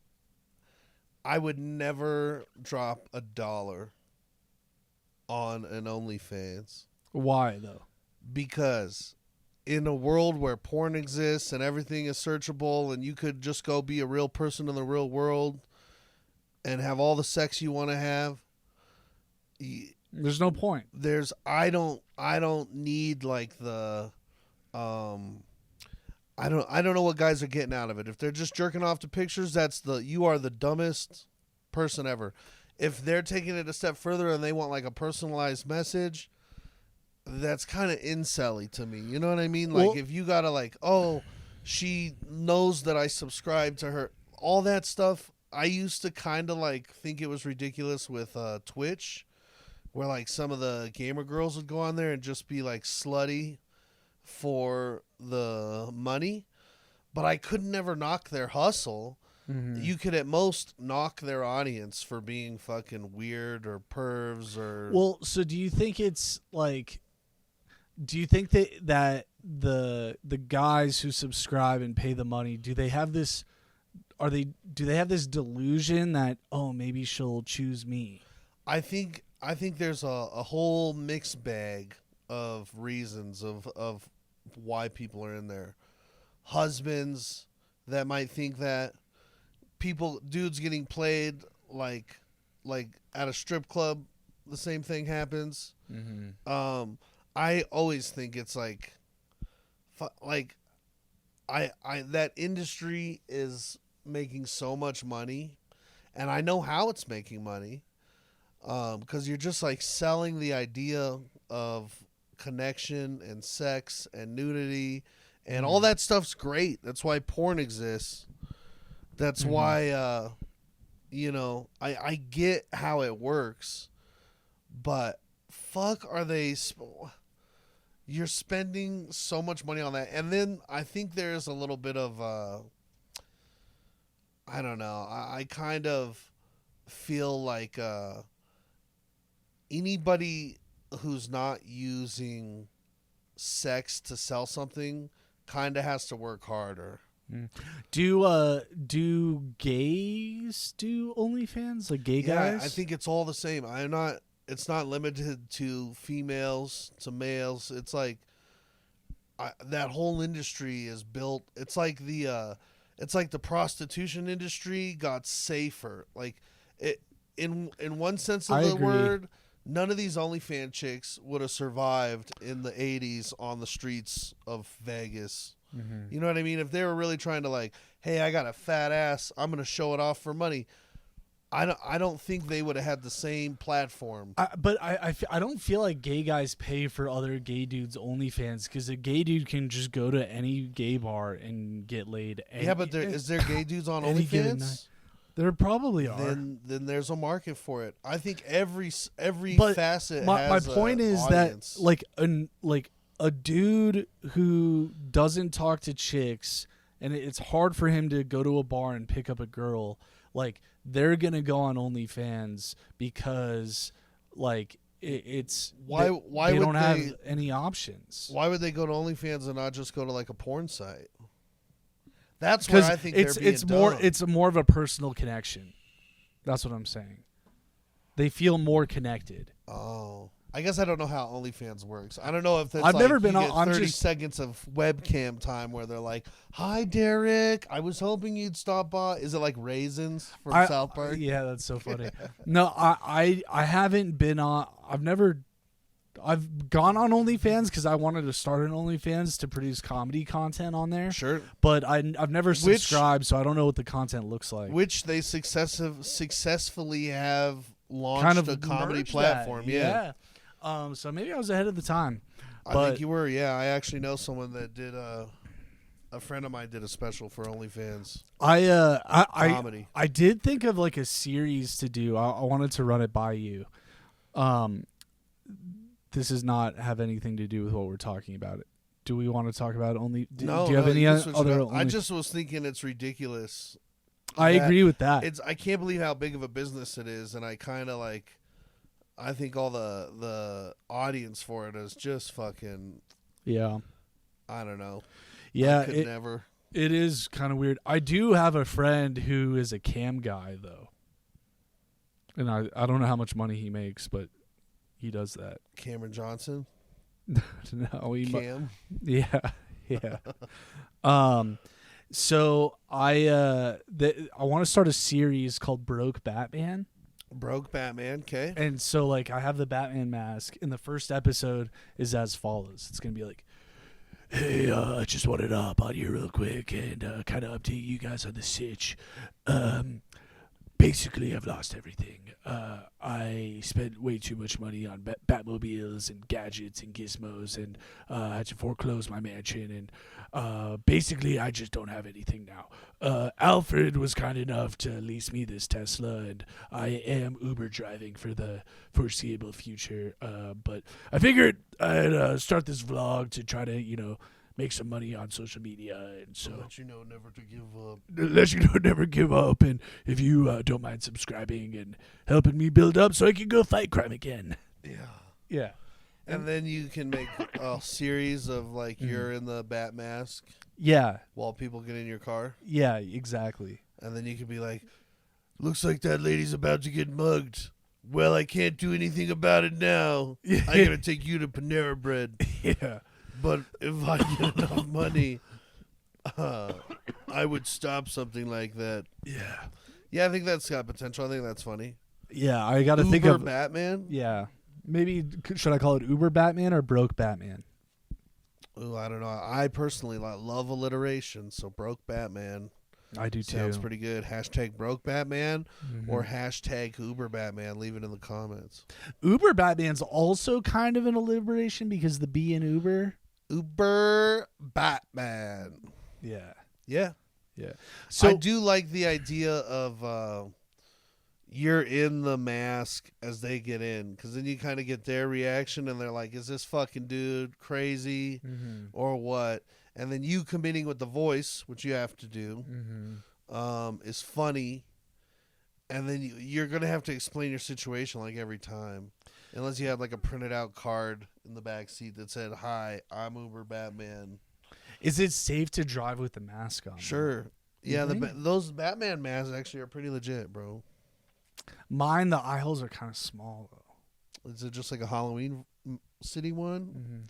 I would never drop $1 on an OnlyFans. Why though? Because in a world where porn exists and everything is searchable and you could just go be a real person in the real world and have all the sex you want to have, there's no point. I don't need like the I don't know what guys are getting out of it. If they're just jerking off to pictures, you are the dumbest person ever. If they're taking it a step further and they want like a personalized message, that's kind of incel-y to me. You know what I mean? Like, if you gotta like, oh, she knows that I subscribe to her, all that stuff. I used to kind of like think it was ridiculous with Twitch, where like some of the gamer girls would go on there and just be like slutty for the money, but I could never knock their hustle. Mm-hmm. You could at most knock their audience for being fucking weird or pervs or. Well, so do you think it's like? Do you think that the guys who subscribe and pay the money, do they have this delusion that, oh, maybe she'll choose me? I think there's a whole mixed bag of reasons of why people are in there. Husbands that might think that dudes getting played like at a strip club, the same thing happens. Mm-hmm. I always think it's like that industry is making so much money, and I know how it's making money, because you're just like selling the idea of connection and sex and nudity, and all that stuff's great. That's why porn exists. That's why, I get how it works, but fuck are they... You're spending so much money on that. And then I think there's a little bit of, I don't know. I kind of feel like anybody who's not using sex to sell something kind of has to work harder. Do gays do OnlyFans? Like gay guys? I think it's all the same. It's not limited to females, to males. It's like that whole industry is built. It's like the prostitution industry got safer. Like it in one sense of the word, none of these OnlyFans chicks would have survived in the 80s on the streets of Vegas. Mm-hmm. You know what I mean? If they were really trying to like, hey, I got a fat ass, I'm gonna show it off for money. I don't think they would have had the same platform. But I don't feel like gay guys pay for other gay dudes' OnlyFans, because a gay dude can just go to any gay bar and get laid. But is there gay dudes on OnlyFans? There probably are. Then there's a market for it. I think every facet. My point is audience. that like a dude who doesn't talk to chicks, and it's hard for him to go to a bar and pick up a girl, like they're gonna go on OnlyFans because like it's why they would don't have any options. Why would they go to OnlyFans and not just go to like a porn site? That's where I think it's more of a personal connection. That's what I'm saying. They feel more connected. Oh, I guess I don't know how OnlyFans works. I don't know if I've never been on. 30 seconds of webcam time where they're like, "Hi, Derek. I was hoping you'd stop by." Is it like Raisins from South Park? Yeah, that's so funny. No, I haven't been on. I've gone on OnlyFans because I wanted to start an OnlyFans to produce comedy content on there. Sure. But I've never subscribed, so I don't know what the content looks like. Which they successfully have launched kind of a comedy merged platform. that. Yeah. So maybe I was ahead of the time. I But think you were. Yeah, I actually know someone that did a friend of mine did a special for OnlyFans. Comedy. I did think of like a series to do. I wanted to run it by you. This does not have anything to do with what we're talking about. Do we want to talk about only? No. Do you have any can switch it other? up. I just was thinking it's ridiculous. I agree with that. I can't believe how big of a business it is, and I kind of like. I think all the audience for it is just fucking. Yeah. I don't know. Yeah. I could never. It is kind of weird. I do have a friend who is a cam guy though, and I don't know how much money he makes, but he does that. Cameron Johnson. No, Cam. Yeah. So I want to start a series called Broke Batman. Broke Batman, okay. And so like I have the Batman mask, and the first episode is as follows. It's gonna be like, hey, I just wanted to hop on here real quick and kind of update you guys on the sitch. Basically, I've lost everything. I spent way too much money on Batmobiles and gadgets and gizmos, and I had to foreclose my mansion. And basically, I just don't have anything now. Alfred was kind enough to lease me this Tesla, and I am Uber driving for the foreseeable future. But I figured I'd start this vlog to try to, make some money on social media, and so let you know never to give up. Let you know never give up, and if you don't mind subscribing and helping me build up so I can go fight crime again. Yeah. And then you can make a series of like you're in the bat mask. Yeah. While people get in your car. Yeah, exactly. And then you could be like, looks like that lady's about to get mugged. Well, I can't do anything about it now. I gotta take you to Panera Bread. Yeah. But if I get enough money, I would stop something like that. Yeah. Yeah, I think that's got potential. I think that's funny. Yeah, I got to think Uber of Batman. Yeah. Maybe should I call it Uber Batman or Broke Batman? Ooh, I don't know. I personally love alliteration, so Broke Batman. I do too. Sounds pretty good. Hashtag Broke Batman or hashtag Uber Batman. Leave it in the comments. Uber Batman's also kind of an alliteration because the B in Uber. Uber Batman. Yeah. Yeah. Yeah. So I do like the idea of you're in the mask as they get in, because then you kind of get their reaction and they're like, is this fucking dude crazy or what? And then you committing with the voice, which you have to do, is funny. And then you're going to have to explain your situation like every time. Unless you have like a printed out card in the back seat that said, hi, I'm Uber Batman. Is it safe to drive with the mask on? Sure. Yeah, those Batman masks actually are pretty legit, bro. Mine, the eye holes are kind of small, though. Is it just like a Halloween City one?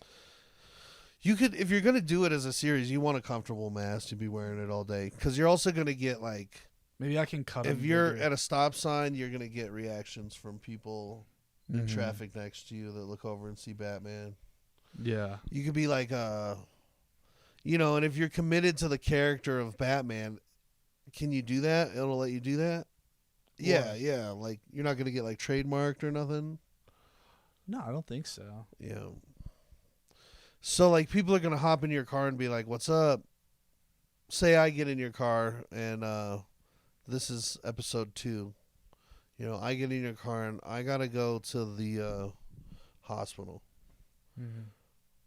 You could, if you're going to do it as a series, you want a comfortable mask to be wearing it all day. Because you're also going to get like... Maybe I can cut if you're at a stop sign, you're going to get reactions from people in traffic next to you that look over and see Batman. Yeah. You could be like, and if you're committed to the character of Batman, can you do that? It'll let you do that? Yeah, yeah. Like, you're not going to get like trademarked or nothing? No, I don't think so. Yeah. So, like, people are going to hop in your car and be like, what's up? Say I get in your car and this is episode 2. I get in your car and I got to go to the hospital.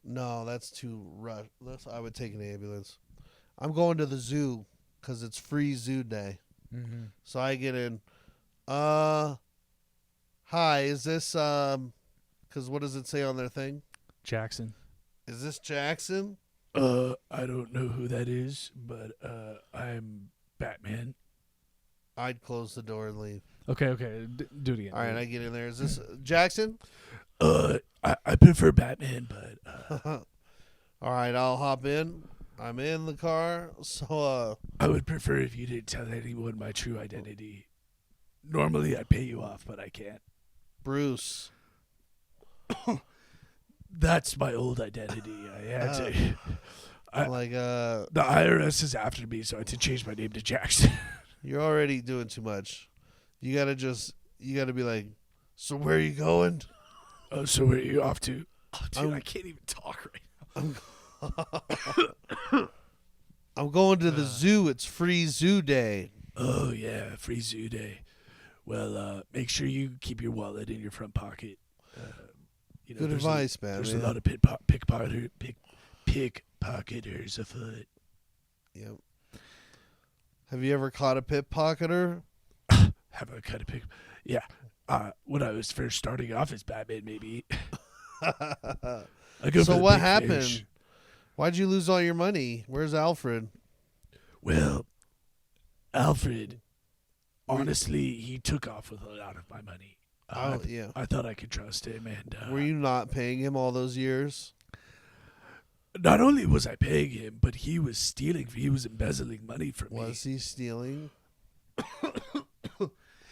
No, that's too rough. I would take an ambulance. I'm going to the zoo because it's free zoo day. So I get in. Hi, is this, because what does it say on their thing? Jackson. Is this Jackson? I don't know who that is, but I'm Batman. I'd close the door and leave. Okay. Do it again. All right, I get in there. Is this Jackson? I prefer Batman, but... All right, I'll hop in. I'm in the car, so... I would prefer if you didn't tell anyone my true identity. Normally, I'd pay you off, but I can't. Bruce. That's my old identity. I had to. The The IRS is after me, so I had to change my name to Jackson. you're already doing too much. You gotta be like, so where are you going? Oh, so where are you off to? Oh, dude, I'm- I can't even talk right I'm going to the zoo. It's free zoo day. Oh, yeah, free zoo day. Well, make sure you keep your wallet in your front pocket. You know, Good there's advice, man. There's Yeah. a lot of pickpocketers afoot. Yep. Have you ever caught a pickpocketer? Have I cut a pick? Yeah. When I was first starting off as Batman, maybe. I go So for the what big happened? fish. Why'd you lose all your money? Where's Alfred? Well, Alfred, honestly, he took off with a lot of my money. Yeah. I thought I could trust him, and Were you not paying him all those years? not only was I paying him, but he was stealing. He was embezzling money from me. Was he stealing?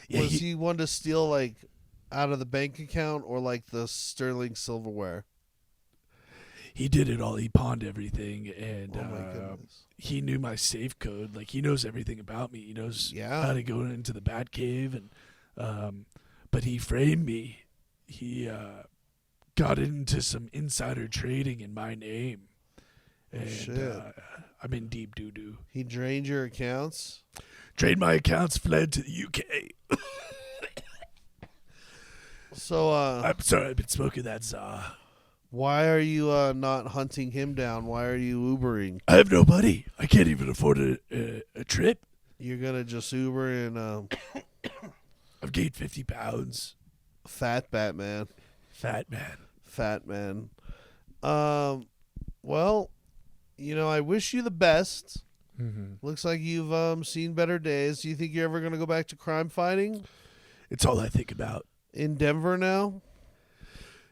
Yeah, Was he one to steal like out of the bank account or like the sterling silverware? he did it all. He pawned everything, and Oh my goodness. he knew my safe code. Like, he knows everything about me. He knows Yeah. how to go into the Batcave, and but he framed me. He got into some insider trading in my name, and shit. I'm in deep doo doo. He drained your accounts? Drained my accounts, fled to the UK. So I'm sorry, I've been smoking that za. why are you not hunting him down? Why are you Ubering? I have no money. I can't even afford a trip. You're gonna just Uber in I've gained 50 pounds. Fat Batman. Fat man. Fat man. Well, I wish you the best. Mm-hmm. Looks like you've seen better days. Do you think you're ever gonna go back to crime fighting It's all I think about. in Denver now?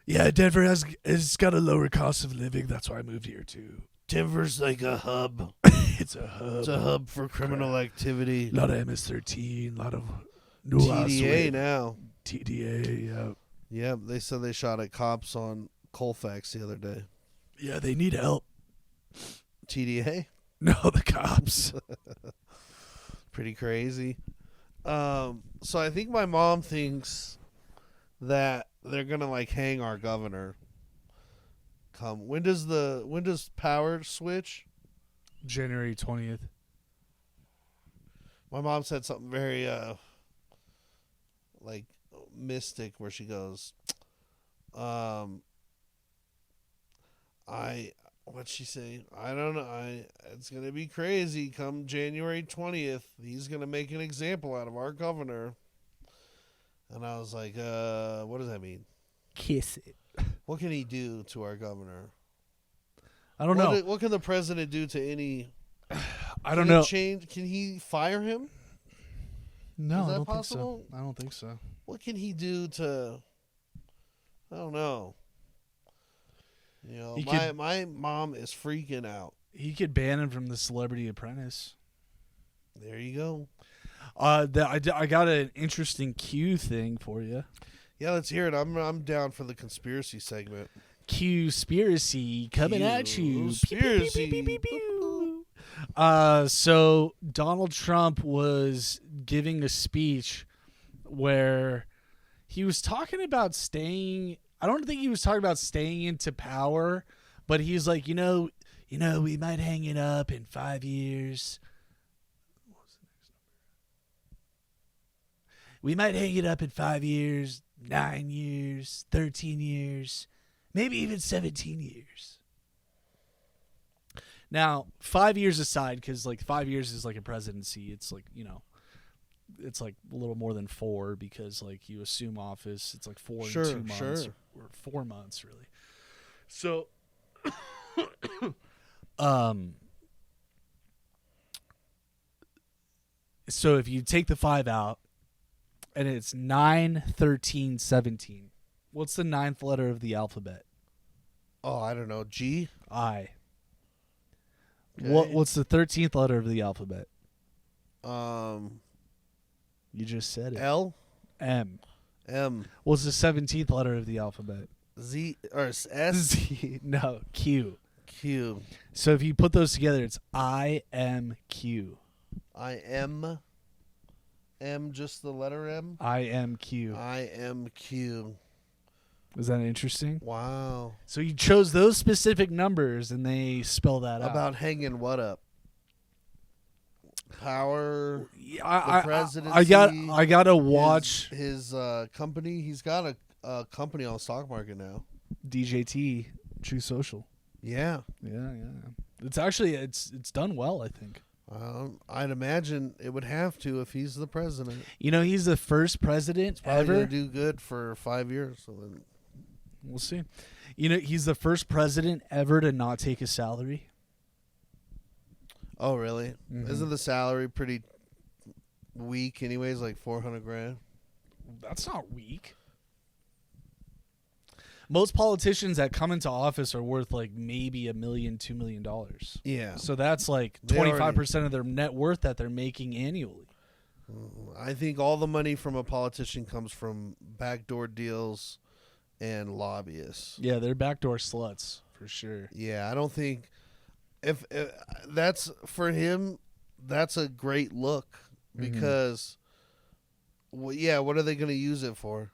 Yeah, Denver has got a lower cost of living. That's why I moved here too. Denver's like a hub. It's a hub. It's a hub for criminal activity. A lot of MS-13, a lot of TDA now. TDA, yeah. Yep, they said they shot at cops on Colfax the other day. Yeah, they need help. TDA? No, the cops. Pretty crazy. So I think my mom thinks that they're gonna like hang our governor. When does power switch? January 20th. My mom said something very like mystic where she goes, what'd she say? I don't know. It's gonna be crazy come January 20th. He's gonna make an example out of our governor. And I was like, what does that mean? Kiss it. What can he do to our governor? I don't know. What can the president do to any? I don't Can know. he change? Can he fire him? No, Is that I don't possible? think so. I don't think so. What can he do to? I don't know. He My mom is freaking out. He could ban him from the Celebrity Apprentice. There you go. I got an interesting Q thing for you. Yeah, let's hear it. I'm down for the conspiracy segment. Q-spiracy coming at you. Q-spiracy. Pew, pew, pew, pew, pew. So Donald Trump was giving a speech where he was talking about staying. I don't think he was talking about staying into power, but he's like, we might hang it up in 5 years. We might hang it up in 5 years, 9 years, 13 years, maybe even 17 years. Now, 5 years aside, because like 5 years is like a presidency. It's like, it's like a little more than 4 because like you assume office. It's like 4 Sure, and 2 months sure. or 4 months really. So, so if you take the 5 out, and it's 9, 13, 17. What's the 9th letter of the alphabet? Oh, I don't know. G. I. Okay. What's the 13th letter of the alphabet? Um. You just said it. L. M. M. What's the 17th letter of the alphabet? Z or S Z. No, Q. Q. So if you put those together, it's IMQ. I am. M, just the letter M. IMQ. IMQ. Was that interesting? Wow. So you chose those specific numbers, and they spell that out. About hanging what up? Power. I presidency, I gotta watch his company. He's got a company on the stock market now. DJT True Social. Yeah. Yeah. It's actually it's done well, I think. I'd imagine it would have to if he's the president. You know, he's the first president Probably ever. gonna do good for 5 years. So then. We'll see. You know, he's the first president ever to not take a salary. Oh, really? Mm-hmm. Isn't the salary pretty weak anyways, like $400,000? That's not weak. Most politicians that come into office are worth like maybe $1 million, $2 million. Yeah. So that's like They 25% of their net worth that they're making annually. I think all the money from a politician comes from backdoor deals and lobbyists. Yeah, they're backdoor sluts for sure. Yeah, I don't think if that's for him, that's a great look because, what are they going to use it for?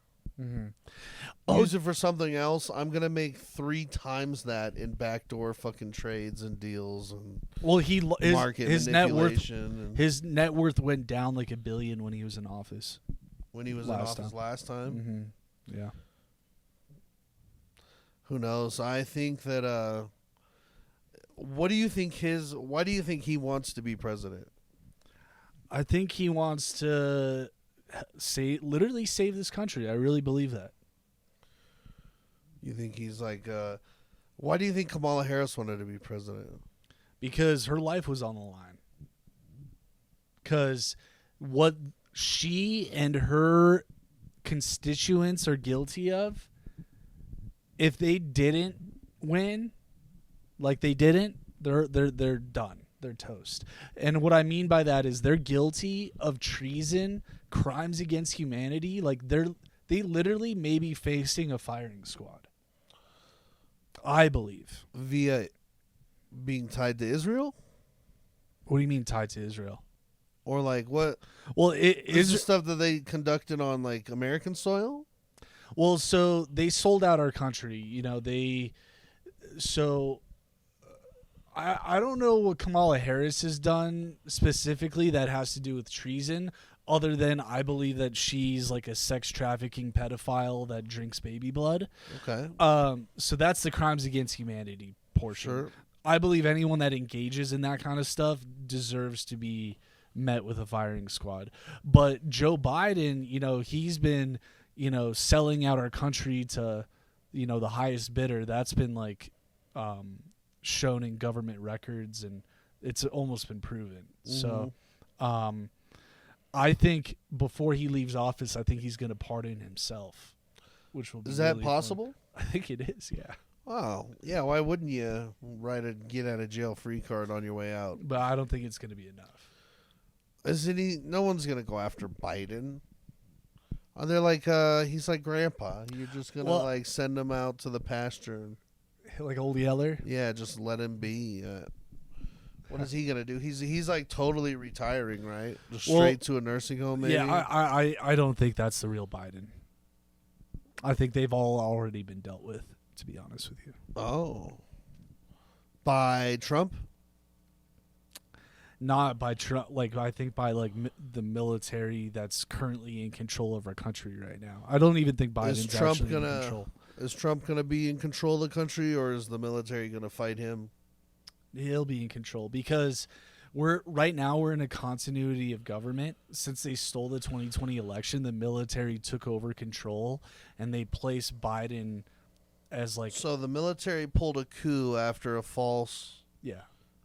Oh, Use it for something else. I'm gonna make 3 times that in backdoor fucking trades and deals and well, market his net worth manipulation. his net worth went down like $1 billion when he was in office. When he was in office last time. Yeah. Who knows? I think that. What do you think why do you think he wants to be president? I think he wants to literally save this country. I really believe that. You think he's like, why do you think Kamala Harris wanted to be president? Because her life was on the line. Because what she and her constituents are guilty of, if they didn't win, like they didn't, they're done. They're toast. And what I mean by that is they're guilty of treason, crimes against humanity. Like they literally may be facing a firing squad. I believe. Via being tied to Israel? What do you mean tied to Israel? Or like what? Well, Is the stuff that they conducted on like American soil? Well, so they sold out our country. You know, I don't know what Kamala Harris has done specifically that has to do with treason, other than I believe that she's like a sex trafficking pedophile that drinks baby blood. Okay. So that's the crimes against humanity portion. Sure. I believe anyone that engages in that kind of stuff deserves to be met with a firing squad. But Joe Biden, you know, he's been, you know, selling out our country to, you know, the highest bidder. That's been like shown in government records, and it's almost been proven. So I think before he leaves office, I think he's going to pardon himself, which will be Is that really possible? fun. I think it is, yeah. Wow. Yeah, why wouldn't you write a get out of jail free card on your way out? But I don't think it's going to be enough. Isn't he? No one's going to go after Biden. Are they like, he's like grandpa. You're just going to like send him out to the pasture. And, Like old Yeller? yeah, just let him be. What is he going to do? He's like totally retiring, right? Just straight to a nursing home, maybe? Yeah, I don't think that's the real Biden. I think they've all already been dealt with, to be honest with you. Oh. By Trump? Not by Trump. Like, I think by like the military that's currently in control of our country right now. I don't even think Biden's actually in control. Is Trump going to be in control of the country, or is the military going to fight him? He'll be in control because we're in a continuity of government. Since they stole the 2020 election, the military took over control and they placed Biden as like. So the military pulled a coup after a false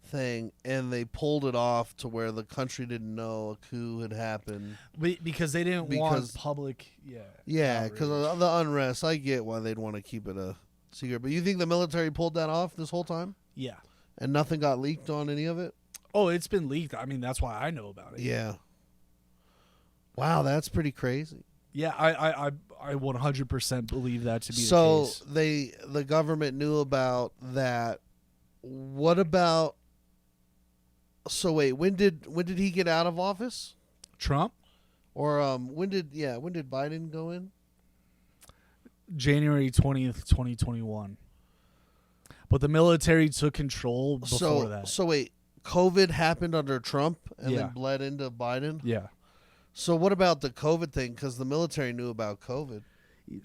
thing, and they pulled it off to where the country didn't know a coup had happened because they didn't want public. Yeah, because of the unrest. I get why they'd want to keep it a secret, but you think the military pulled that off this whole time? Yeah. And nothing got leaked on any of it? Oh, it's been leaked. I mean, that's why I know about it. Yeah. Wow, that's pretty crazy. Yeah, I 100% believe that to be So the case. the government knew about that. What about? So wait, when did he get out of office? Trump, Or when did Biden go in? January 20th, 2021. But the military took control before that. So wait, COVID happened under Trump and Yeah. then bled into Biden. Yeah. So what about the COVID thing? Because the military knew about COVID.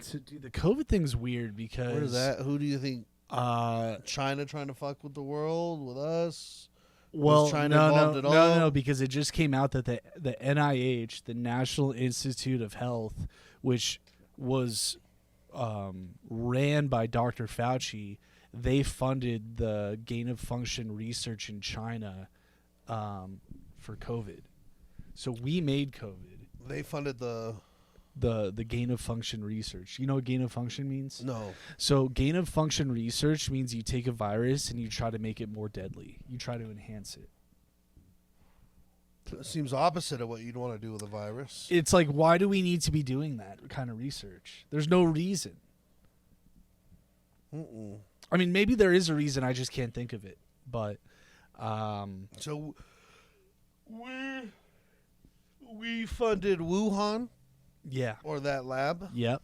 So, dude, the COVID thing's weird because What is that? Who do you think? Uh, China trying to fuck with the world, with us? well, China no, involved no, at no, all? no, because it just came out that the NIH, the National Institute of Health, which was ran by Dr. Fauci, they funded the gain of function research in China for COVID. So we made COVID. They funded the gain of function research. You know what gain of function means? no. So gain of function research means you take a virus and you try to make it more deadly. You try to enhance it. It seems opposite of what you'd want to do with a virus. It's like, why do we need to be doing that kind of research? There's no reason. Mm-mm. I mean, maybe there is a reason. I just can't think of it. But So we funded Wuhan yeah, or that lab. yep.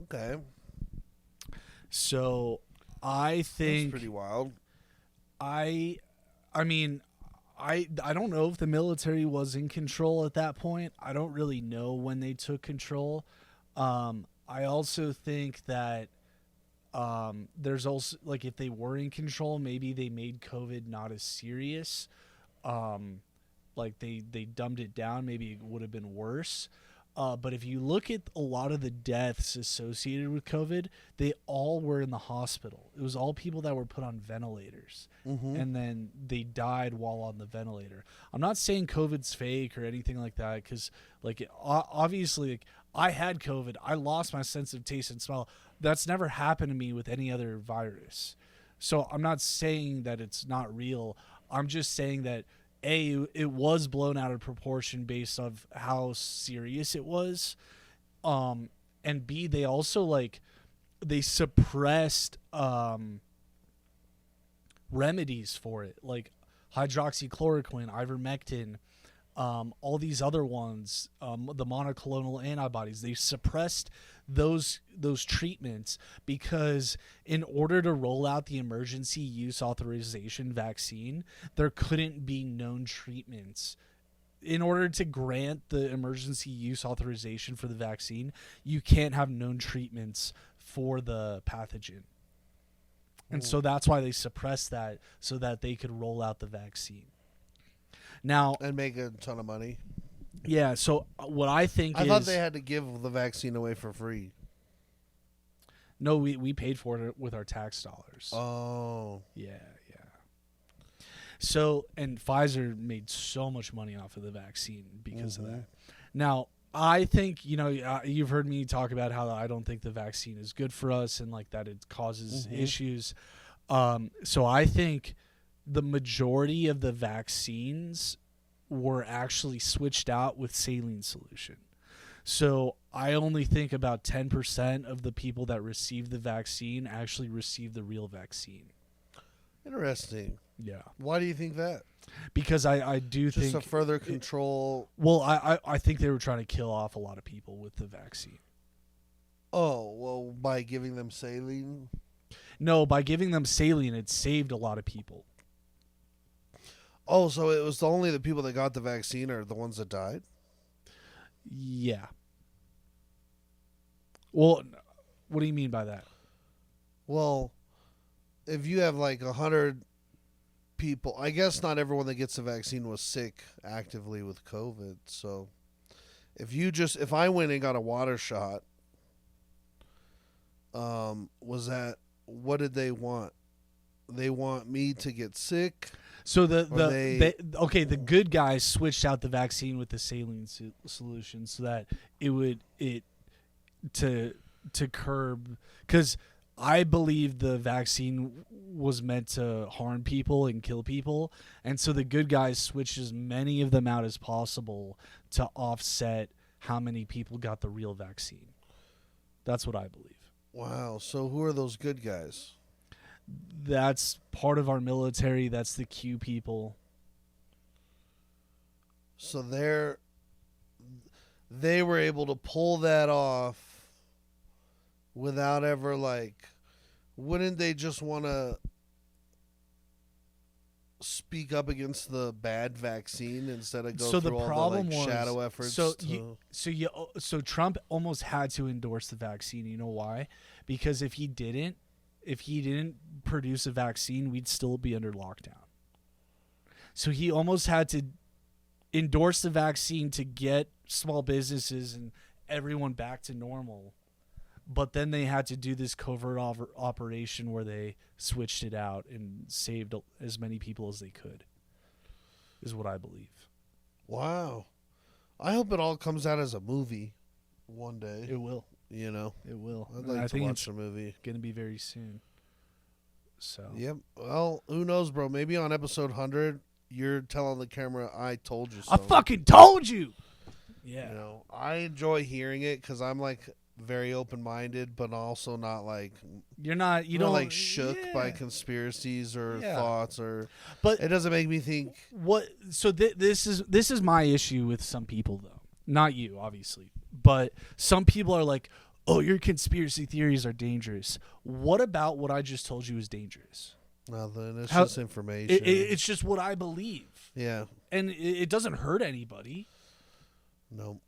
Okay, So I that's think pretty wild. I mean, I don't know if the military was in control at that point. I don't really know when they took control. I also think that there's also, like, if they were in control, maybe they made COVID not as serious. Like they dumbed it down. Maybe it would have been worse. But if you look at a lot of the deaths associated with COVID, they all were in the hospital. It was all people that were put on ventilators, and then they died while on the ventilator. I'm not saying COVID's fake or anything like that, because, like, obviously, like, I had COVID. I lost my sense of taste and smell. That's never happened to me with any other virus. So I'm not saying that it's not real. I'm just saying that it was blown out of proportion based on how serious it was, and B, they also, like, they suppressed remedies for it, like hydroxychloroquine, ivermectin, all these other ones, the monoclonal antibodies. They suppressed those treatments because in order to roll out the emergency use authorization vaccine, there couldn't be known treatments. In order to grant the emergency use authorization for the vaccine, you can't have known treatments for the pathogen. And so that's why they suppressed that, so that they could roll out the vaccine. Now, And make a ton of money. yeah, so what I think I is... thought they had to give the vaccine away for free. No, we paid for it with our tax dollars. Oh. Yeah. So, and Pfizer made so much money off of the vaccine because of that. Now, I think, you've heard me talk about how I don't think the vaccine is good for us and, like, that it causes issues. So I think the majority of the vaccines were actually switched out with saline solution. So I only think about 10% of the people that received the vaccine actually received the real vaccine. Interesting. Yeah. Why do you think that? Because I do Just think... to further control. Well, I think they were trying to kill off a lot of people with the vaccine. Oh, well, by giving them saline? No, by giving them saline, it saved a lot of people. Oh, so it was only the people that got the vaccine are the ones that died? Yeah. Well, what do you mean by that? Well, if you have like 100 people, I guess not everyone that gets the vaccine was sick actively with COVID. So if I went and got a water shot, what did they want? They want me to get sick. So the good guys switched out the vaccine with the saline solution so that to curb, because I believe the vaccine was meant to harm people and kill people, and so the good guys switched as many of them out as possible to offset how many people got the real vaccine. That's what I believe. Wow. So who are those good guys? That's part of our military. That's the Q people. So they were able to pull that off without ever wouldn't they just want to speak up against the bad vaccine instead of go through all the shadow efforts? So Trump almost had to endorse the vaccine. You know why? Because if he didn't produce a vaccine, we'd still be under lockdown. So he almost had to endorse the vaccine to get small businesses and everyone back to normal. But then they had to do this covert operation where they switched it out and saved as many people as they could, is what I believe. Wow. I hope it all comes out as a movie one day. It will. You know? It will. I'd like to watch the movie. Going to be very soon. So. Yep. Well, who knows, bro? Maybe on episode 100, you're telling the camera, I told you so. I fucking told you! Yeah. You know, I enjoy hearing it because I'm very open-minded, but also not you don't shook by conspiracies or thoughts, but it doesn't make me think so this is my issue with some people, though, not you obviously, but some people are like, oh, your conspiracy theories are dangerous. What about what I just told you is dangerous? Nothing. It's just information. It's just what I believe. Yeah, and it doesn't hurt anybody. No,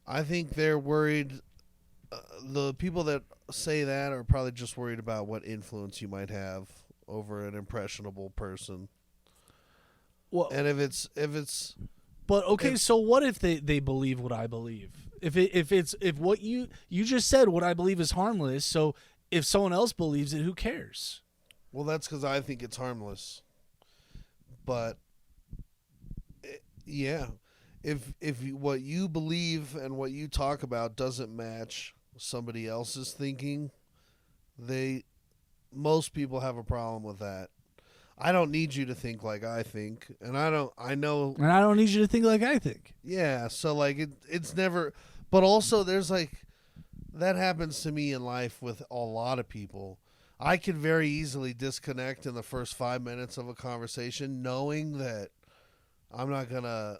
I think they're worried. The people that say that are probably just worried about what influence you might have over an impressionable person. Well, and so what if they believe what I believe? If what you just said, what I believe is harmless, so if someone else believes it, who cares? Well, that's because I think it's harmless. But yeah, if what you believe and what you talk about doesn't match somebody else's thinking, most people have a problem with that. I don't need you to think like I think, and I don't need you to think like I think. Yeah, so it's never, but also there's that happens to me in life with a lot of people. I can very easily disconnect in the first 5 minutes of a conversation, knowing that I'm not gonna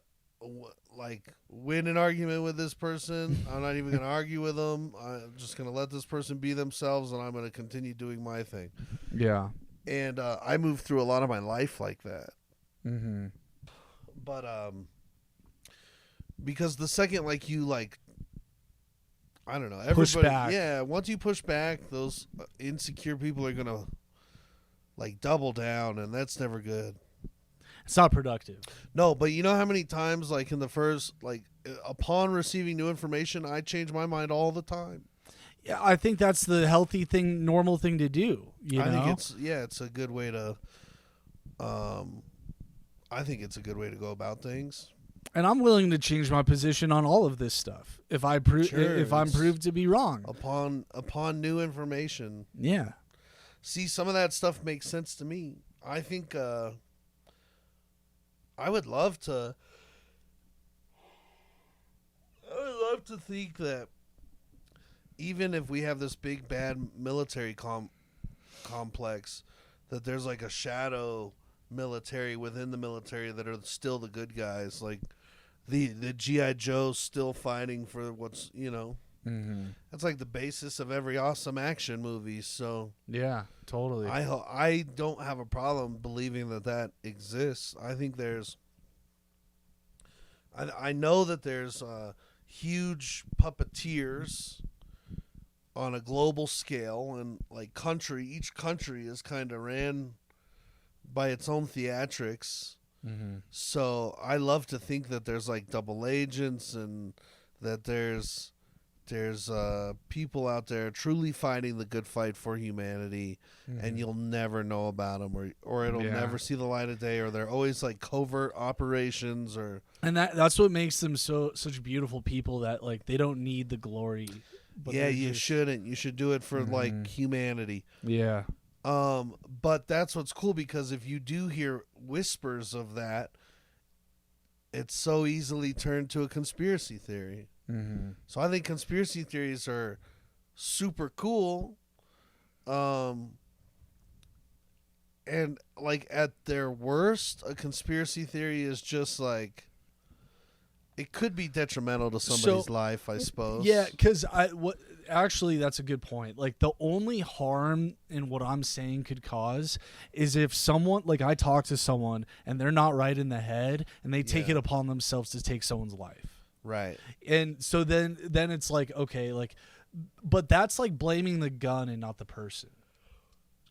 win an argument with this person. I'm not even going to argue with them. I'm just going to let this person be themselves, and I'm going to continue doing my thing. Yeah. And I move through a lot of my life like that. Mm-hmm. But because the second you I don't know, everybody, push back. Yeah, once you push back, those insecure people are going to double down, and that's never good. It's not productive. No, but you know how many times, in the first, upon receiving new information, I change my mind all the time. Yeah, I think that's the healthy thing, normal thing to do. I think it's a good way to, I think it's a good way to go about things. And I'm willing to change my position on all of this stuff if I'm proved to be wrong upon new information. Yeah. See, some of that stuff makes sense to me. I think. I would love to think that even if we have this big bad military complex, that there's a shadow military within the military that are still the good guys, the G.I. Joe's still fighting for what's Mm-hmm. That's the basis of every awesome action movie. So yeah, totally. I don't have a problem believing that exists. I think I know that there's huge puppeteers on a global scale, and each country is kind of ran by its own theatrics. Mm-hmm. So I love to think that there's double agents, and that there's people out there truly fighting the good fight for humanity, mm-hmm. and you'll never know about them, or it'll never see the light of day, or they're always covert operations, and that's what makes them such beautiful people, that they don't need the glory. But you shouldn't. You should do it for mm-hmm. humanity. Yeah. But that's what's cool, because if you do hear whispers of that, it's so easily turned to a conspiracy theory. Mm-hmm. So I think conspiracy theories are super cool. And like at their worst, a conspiracy theory is just like it could be detrimental to somebody's life, I suppose. Yeah, because actually that's a good point. Like the only harm in what I'm saying could cause is if someone, like I talk to someone and they're not right in the head and they take it upon themselves to take someone's life. Right. And so then it's like, okay, like, but that's like blaming the gun and not the person.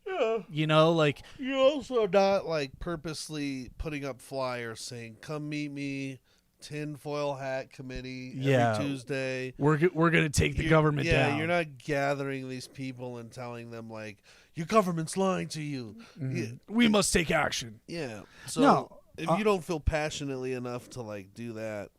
Yeah. You know, like You're also not like purposely putting up flyers saying, "Come meet me, tinfoil hat committee every Tuesday." We're gonna take the government down. Yeah, you're not gathering these people and telling them like your government's lying to you. Mm-hmm. Yeah. We must take action. Yeah. So No, if you don't feel passionately enough to like do that,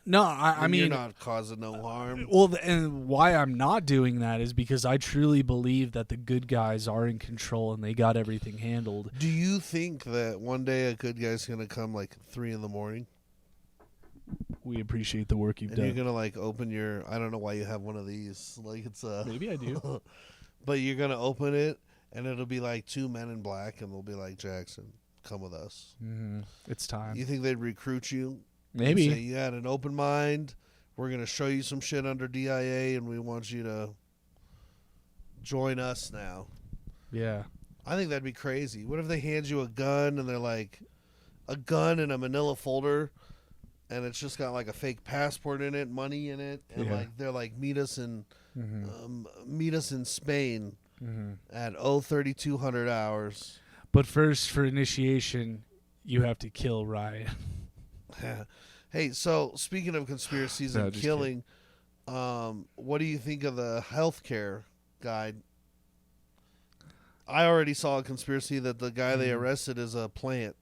no, I mean, you're not causing no harm. Well, and why I'm not doing that is because I truly believe that the good guys are in control and they got everything handled. Do you think that one day a good guy's gonna come like 3 a.m? We appreciate the work you've And done. you're gonna like open your, I don't know why you have one of these, like it's a Maybe I do. but you're gonna open it and it'll be like 2 men in black and they'll be like, "Jackson, come with us." Mm-hmm. It's time. You think they'd recruit you? Maybe. Say, you had an open mind. We're gonna show you some shit under DIA, and we want you to join us now. Yeah. I think that'd be crazy. What if they hand you a gun and they're like, a gun in a manila folder, and it's just got like a fake passport in it, money in it, and like they're like, meet us in Spain at 3200 hours. But first, for initiation, you have to kill Ryan. Hey, so speaking of conspiracies and killing, what do you think of the healthcare guide? I already saw a conspiracy that the guy they arrested is a plant.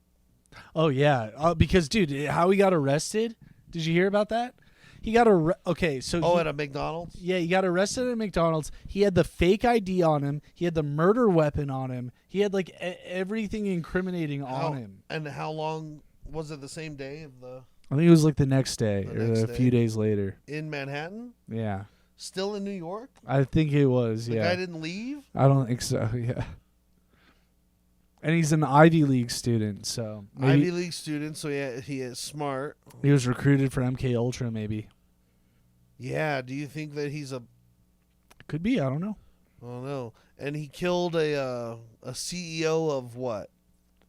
Oh yeah, because dude, how he got arrested? Did you hear about that? He got at a McDonald's. Yeah, he got arrested at McDonald's. He had the fake ID on him. He had the murder weapon on him. He had like everything incriminating on him. And how long was it? The same day of the? I think it was like the next day, or a few days later. In Manhattan? Yeah. Still in New York? I think it was, The guy didn't leave? I don't think so, yeah. And he's an Ivy League student, so maybe Ivy League student, so yeah, he is smart. he was recruited for MK Ultra, maybe. Yeah, do you think that he's a... Could be, I don't know. I don't know. And he killed a CEO of what?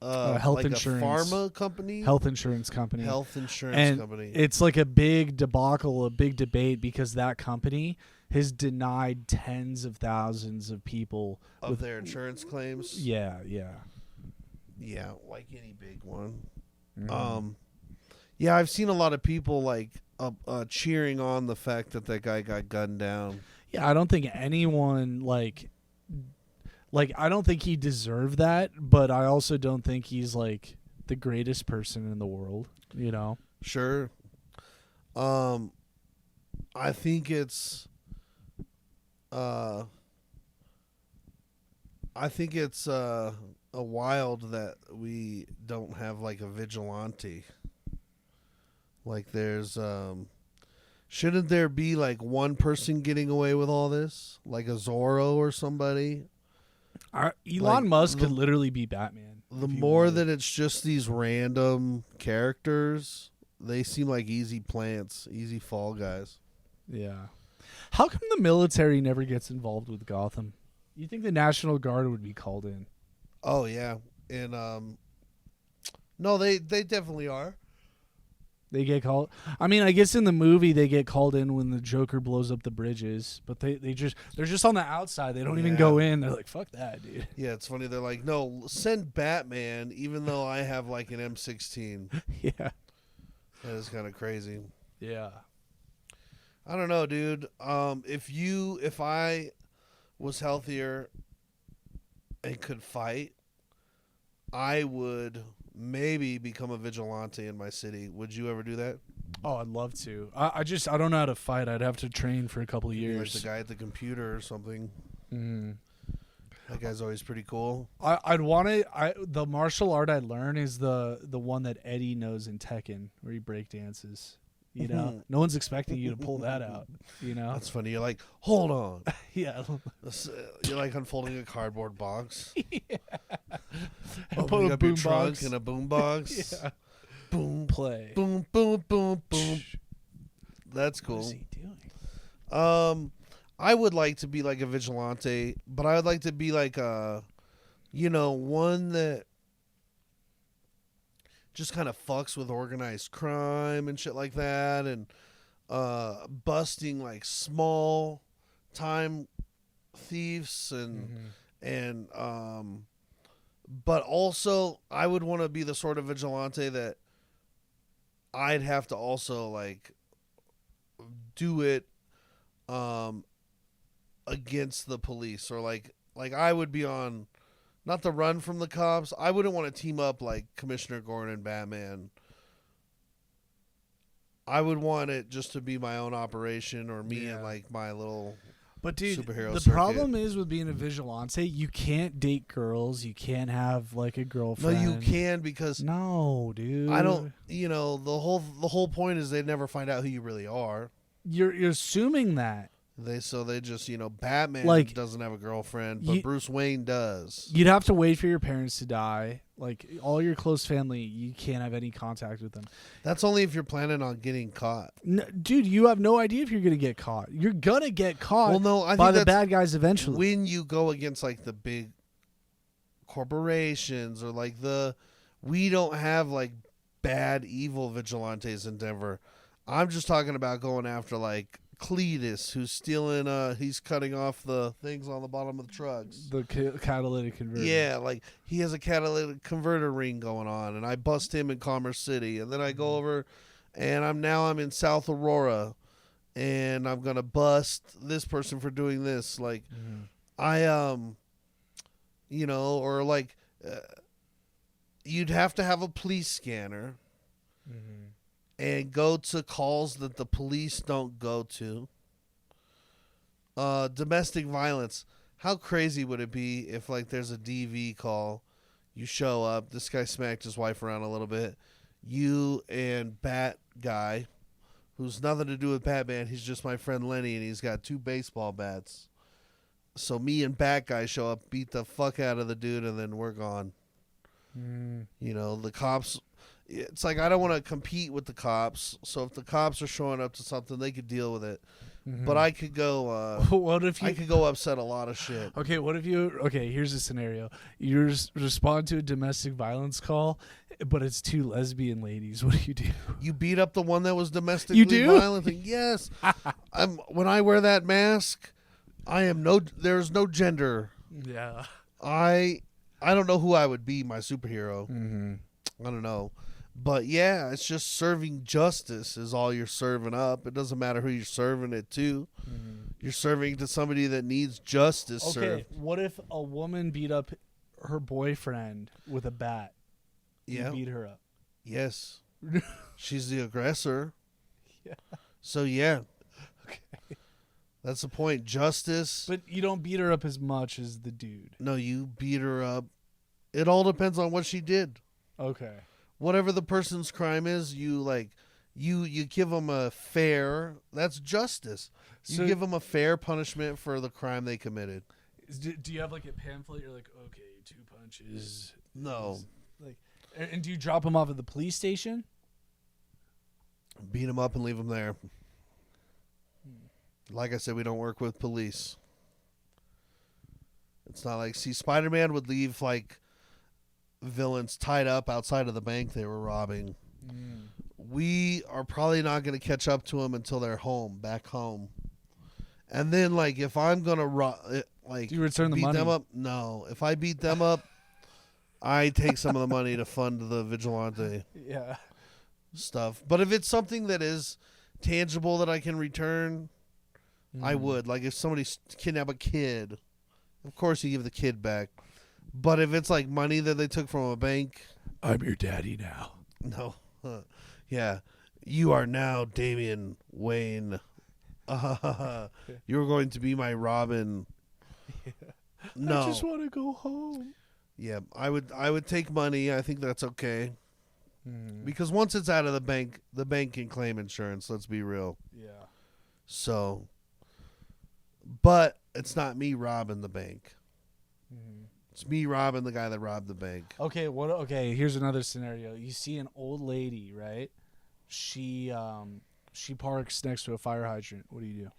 Health like insurance. A pharma company? Health insurance company. Company. It's like a big debacle, a big debate, because that company has denied tens of thousands of people of their insurance claims? Yeah. Yeah, like any big one. Yeah, I've seen a lot of people like cheering on the fact that guy got gunned down. Yeah, I don't think anyone like I don't think he deserved that, but I also don't think he's like the greatest person in the world, you know. Sure. I think it's wild that we don't have like a vigilante. Like there's shouldn't there be like one person getting away with all this? Like a Zorro or somebody? Elon Musk could literally be Batman. The more that it's just these random characters, they seem like easy plants, easy fall guys. Yeah. How come the military never gets involved with Gotham? You think the National Guard would be called in? Oh yeah, and no, they definitely are. They get called. I mean, I guess in the movie they get called in when the Joker blows up the bridges, but they're just on the outside. They don't even go in. They're like, fuck that, dude. Yeah, it's funny. They're like, no, send Batman, even though I have like an M16. Yeah, that is kind of crazy. Yeah, I don't know, dude. If I was healthier and could fight, I would maybe become a vigilante in my city. Would you ever do that? Oh, I'd love to. I don't know how to fight. I'd have to train for a couple of years. Like the guy at the computer or something. Mm. That guy's always pretty cool. I'd want to. The martial art I learn is the one that Eddie knows in Tekken, where he break dances. You know, no one's expecting you to pull that out. You know, That's funny. You're like, hold on. yeah. You're like unfolding a cardboard box. Yeah. Opening a up your boom trunk box. in a boom box. Yeah. Boom, Play. boom, boom, boom, boom. That's What cool. is he doing? I would like to be like a vigilante, but I would like to be like one that just kind of fucks with organized crime and shit like that, and busting like small time thieves and but also I would want to be the sort of vigilante that I'd have to also like do it against the police, or like I would be on not the run from the cops. I wouldn't want to team up like Commissioner Gordon and Batman. I would want it just to be my own operation, or me and like my little But dude, superhero the circuit. problem is with being a vigilante, you can't date girls. You can't have like a No, girlfriend. you can, because No, dude. I don't. The whole point is they never find out who you really are. You're assuming that. They just Batman Like, doesn't have a girlfriend, but Bruce Wayne does. You'd have to wait for your parents to die. Like all your close family, you can't have any contact with them. That's only if you're planning on getting caught. Dude, you have no idea if you're gonna get caught. You're gonna get caught. Well, no, I by think the that's bad guys eventually. when you go against like the big corporations, or like we don't have like bad evil vigilantes in Denver. I'm just talking about going after like Cletus, who's stealing he's cutting off the things on the bottom of the trucks. The catalytic converter. Yeah, like he has a catalytic converter ring going on, and I bust him in Commerce City, and then I go over and I'm in South Aurora, and I'm gonna bust this person for doing this. Like I or like you'd have to have a police scanner and go to calls that the police don't go to. Domestic violence. How crazy would it be if like there's a DV call, you show up, this guy smacked his wife around a little bit, you and Bat Guy, who's nothing to do with Batman, he's just my friend Lenny, and he's got 2 baseball bats. So me and Bat Guy show up, beat the fuck out of the dude, and then we're gone. The cops, it's like I don't want to compete with the cops, so if the cops are showing up to something, they could deal with it. But I could go what if I could go upset a lot of shit. Okay, what if here's a scenario. You respond to a domestic violence call, but it's 2 lesbian ladies. What do? You beat up the one that was domestically You do? violent? Yes. When I wear that mask, there's no gender. Yeah. I don't know who I would be, my superhero. I don't know. But yeah, it's just serving justice is all you're serving up. It doesn't matter who you're serving it to. You're serving to somebody that needs justice served. What if a woman beat up her boyfriend with a bat? Yeah. You beat her up. Yes. She's the aggressor. Yeah. So yeah. Okay. That's the point. Justice. But you don't beat her up as much as the dude. No, you beat her up. It all depends on what she did. Okay. Whatever the person's crime is, you give them a fair. That's justice. You give them a fair punishment for the crime they committed. Do you have like a pamphlet? You're like, okay, 2 punches. No. And do you drop them off at the police station? Beat them up and leave them there. Like I said, we don't work with police. It's not like, Spider-Man would leave like villains tied up outside of the bank they were robbing. We are probably not going to catch up to them until they're back home. And then like if I'm going to do you return the beat money? them up, no. If I beat them up, I take some of the money to fund the vigilante stuff. But if it's something that is tangible that I can return, I would. Like if somebody kidnapped a kid, of course you give the kid back. But if it's like money that they took from a bank, I'm your daddy now. No. Yeah. You are now Damian Wayne. You're going to be my Robin. No. I just want to go home. Yeah, I would take money. I think that's okay. Because once it's out of the bank can claim insurance. Let's be real. Yeah. So, but it's not me robbing the bank. It's me robbing the guy that robbed the bank. Okay, okay, here's another scenario. You see an old lady, right? She parks next to a fire hydrant. What do you do?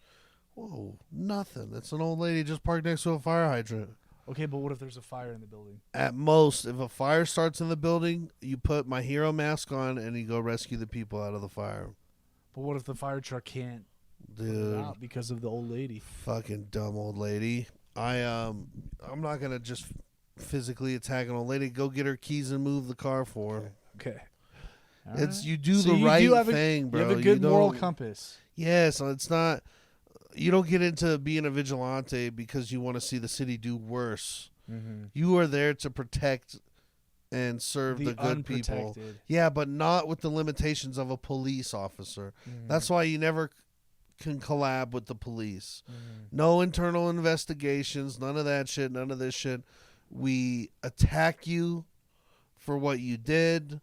Whoa, nothing. It's an old lady just parked next to a fire hydrant. Okay, but what if there's a fire in the building? At most, if a fire starts in the building, you put my hero mask on and you go rescue the people out of the fire. But what if the fire truck can't put it Dude, out because of the old lady? fucking dumb old lady. I'm not gonna just physically attack an old lady. Go get her keys and move the car for her. Okay. All It's right. you do So the you right do have thing, bro. You have a good moral don't- compass. Yes, it's not. You don't get into being a vigilante because you want to see the city do worse. You are there to protect and serve the good people. unprotected. Yeah, but not with the limitations of a police officer. That's why you never can collab with the police. No internal investigations, none of that shit, none of this shit. We attack you for what you did,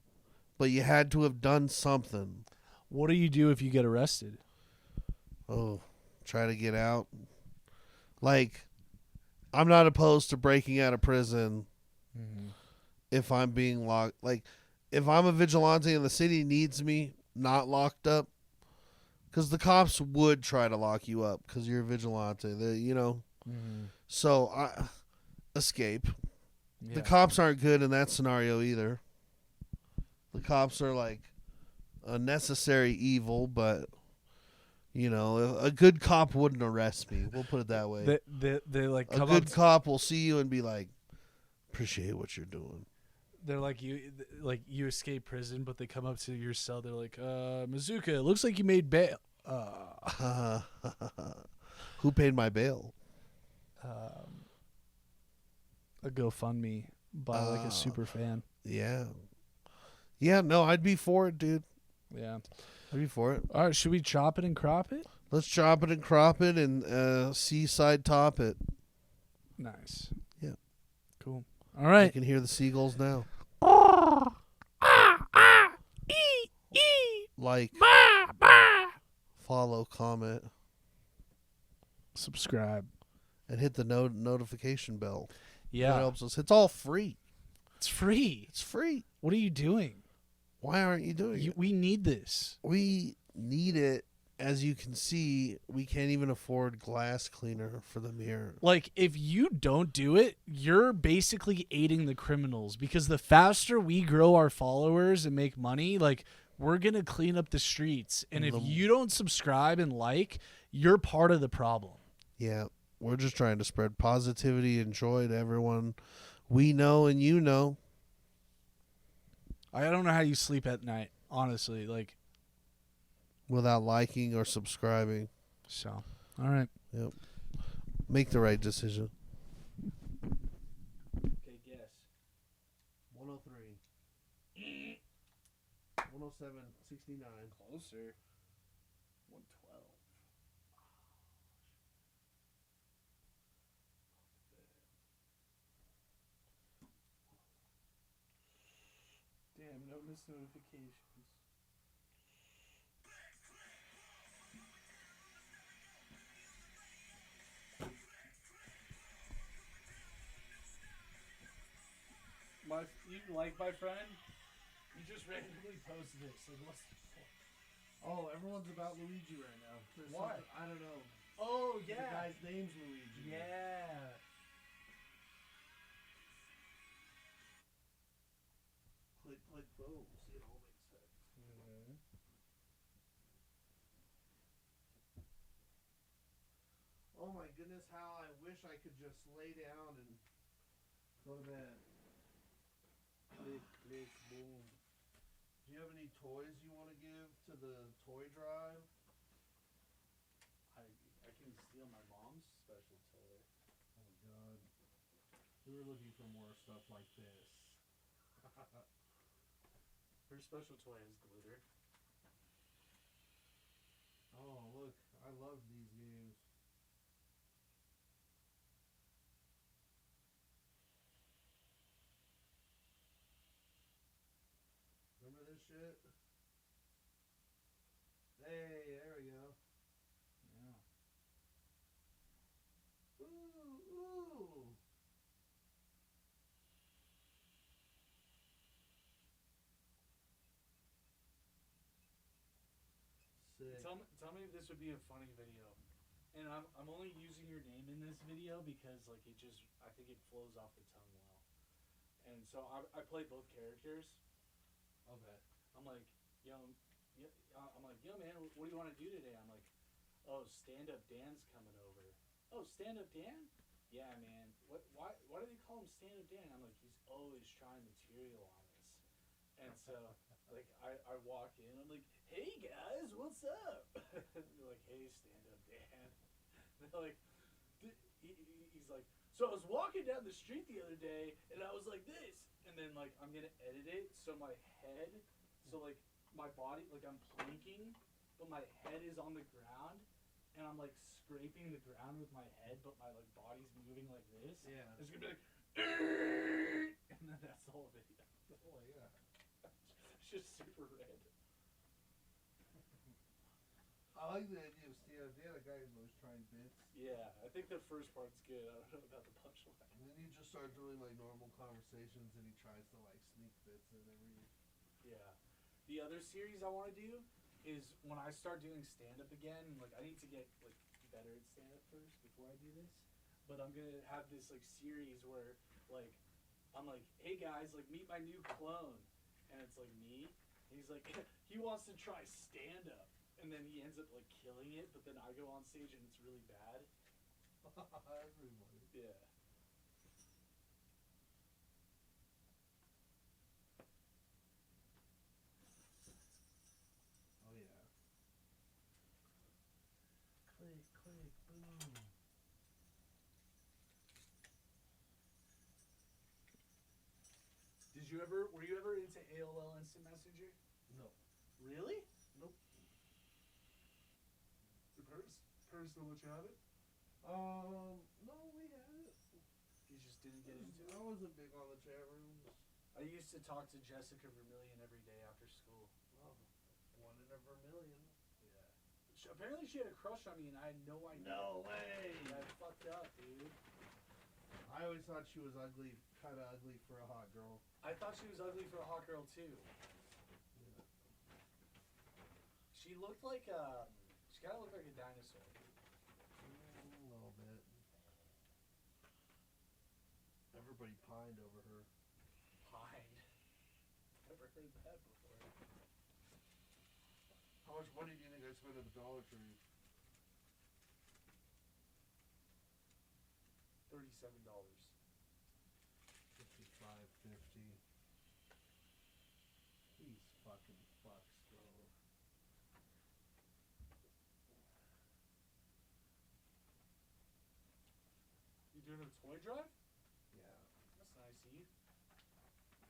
but you had to have done something. What do you do if you get arrested? Oh, try to get out. Like, I'm not opposed to breaking out of prison if I'm being locked. Like, if I'm a vigilante and the city needs me not locked up, because the cops would try to lock you up because you're a vigilante. So I escape. Yeah. The cops aren't good in that scenario either. The cops are like a necessary evil, but a good cop wouldn't arrest me. We'll put it that way. They like A come good up. cop will see you and be like, appreciate what you're doing. They're like you escape prison, but they come up to your cell. They're like, Mazuka, it looks like you made bail. Who paid my bail? A GoFundMe by like a super fan. Yeah. Yeah, no, I'd be for it, dude. Yeah. I'd be for it. All right, should we chop it and crop it? Let's chop it and crop it and seaside top it. Nice. Yeah. Cool. All I right. can hear the seagulls now. Like, follow, comment, Subscribe. and hit the notification bell. That Yeah. helps us. It's all free. It's free. It's free. What are you doing? Why aren't you doing it? We need this. We need it. As you can see, we can't even afford glass cleaner for the mirror. Like, if you don't do it, you're basically aiding the criminals, because the faster we grow our followers and make money, like, we're going to clean up the streets. And if you don't subscribe and like, you're part of the problem. Yeah, we're just trying to spread positivity and joy to everyone we know and you know. I don't know how you sleep at night, honestly. Like, Without liking or subscribing. so, all right. Yep. Make the right decision. Okay, guess. 103. 107, 69. Closer. 112. Damn, no missed notifications. You like my friend? You just randomly posted this. Like, what's the point? Oh, everyone's about Luigi right now. Why? I don't know. Oh, The guy's name's Luigi. Yeah. Click, click, boom. See, it all makes sense. Oh my goodness, how I wish I could just lay down and go to bed. Click, click, boom. Do you have any toys you want to give to the toy drive? I can steal my mom's special toy. Oh my god. We were looking for more stuff like this. Her special toy is glitter. Oh, look, I love these games. Remember this shit. Hey, there we go. Yeah. Ooh. Sick. Tell me if this would be a funny video. And I'm only using your name in this video because like it just I think it flows off the tongue well. And so I play both characters. Okay. I'm like, yo, yeah, I'm like, yo, man, what do you want to do today? I'm like, oh, stand up Dan's coming over. Oh, stand up Dan? Yeah, man. Why do they call him stand up Dan? I'm like, he's always trying material on us. And so, like, I walk in, I'm like, hey guys, what's up? They're like, hey, stand up Dan. They're like, he's like, so I was walking down the street the other day, and I was like this, and then like I'm gonna edit it so my head, so like my body, like I'm planking, but my head is on the ground, and I'm like scraping the ground with my head, but my like body's moving like this. Yeah. It's gonna be like, and then that's the whole video. Oh yeah. It's just super random. I like the idea of stand-up. The other guy who's always trying bits. Yeah, I think the first part's good. I don't know about the punchline. And then you just start doing like normal conversations, and he tries to like sneak bits in every. Yeah. The other series I want to do is when I start doing stand-up again. Like I need to get like better at stand-up first before I do this. But I'm gonna have this like series where like I'm like, hey guys, like meet my new clone, and it's like me. And he's like, he wants to try stand-up. And then he ends up like killing it, but then I go on stage and it's really bad. Everybody. Yeah. Oh yeah. Click, click, boom. Were you ever into AOL Instant Messenger? No. Really? Nope. Your parents don't let you have it? No, we had it. You just didn't get into it? I wasn't big on the chat rooms. I used to talk to Jessica Vermillion every day after school. Oh, one in a vermilion. Yeah. Apparently she had a crush on me and I had no idea. No way. Yeah, I fucked up, dude. I always thought she was ugly, kind of ugly for a hot girl. I thought she was ugly for a hot girl, too. Yeah. She looked like she kind of looked like a dinosaur. A little bit. Everybody pined over her. Pined. Never heard that before. How much money do you think I spent at the Dollar Tree? $37. $55.50. These fucking fucks, bro. You doing a toy drive? Yeah. That's nice of you.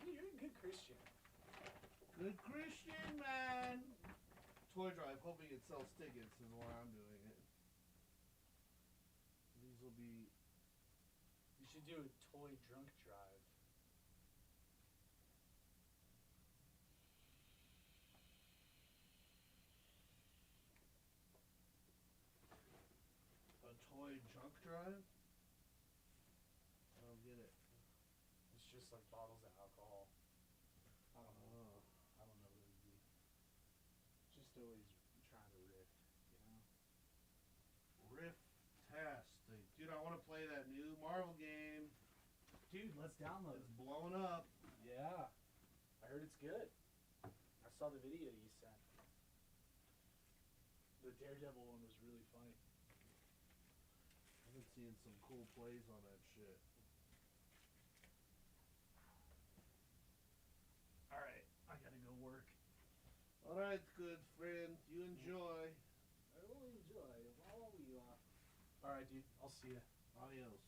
Hey, you're a good Christian. Good Christian, man. Toy drive, hoping it sells tickets is why I'm doing it. These will be. You should do a toy drunk drive. A toy junk drive? I don't get it. It's just like bottles of alcohol. I don't know. Oh. I don't know what it would be. Just always trying to riff, you know? Riff-tastic. Dude, I want to play that new Marvel game. Dude, let's download It's it. blowing up. Yeah. I heard it's good. I saw the video you sent. The Daredevil one was really funny. I've been seeing some cool plays on that shit. Alright, I gotta go work. Alright, good friend. You enjoy. I will enjoy. Alright, dude. I'll see you. Adios.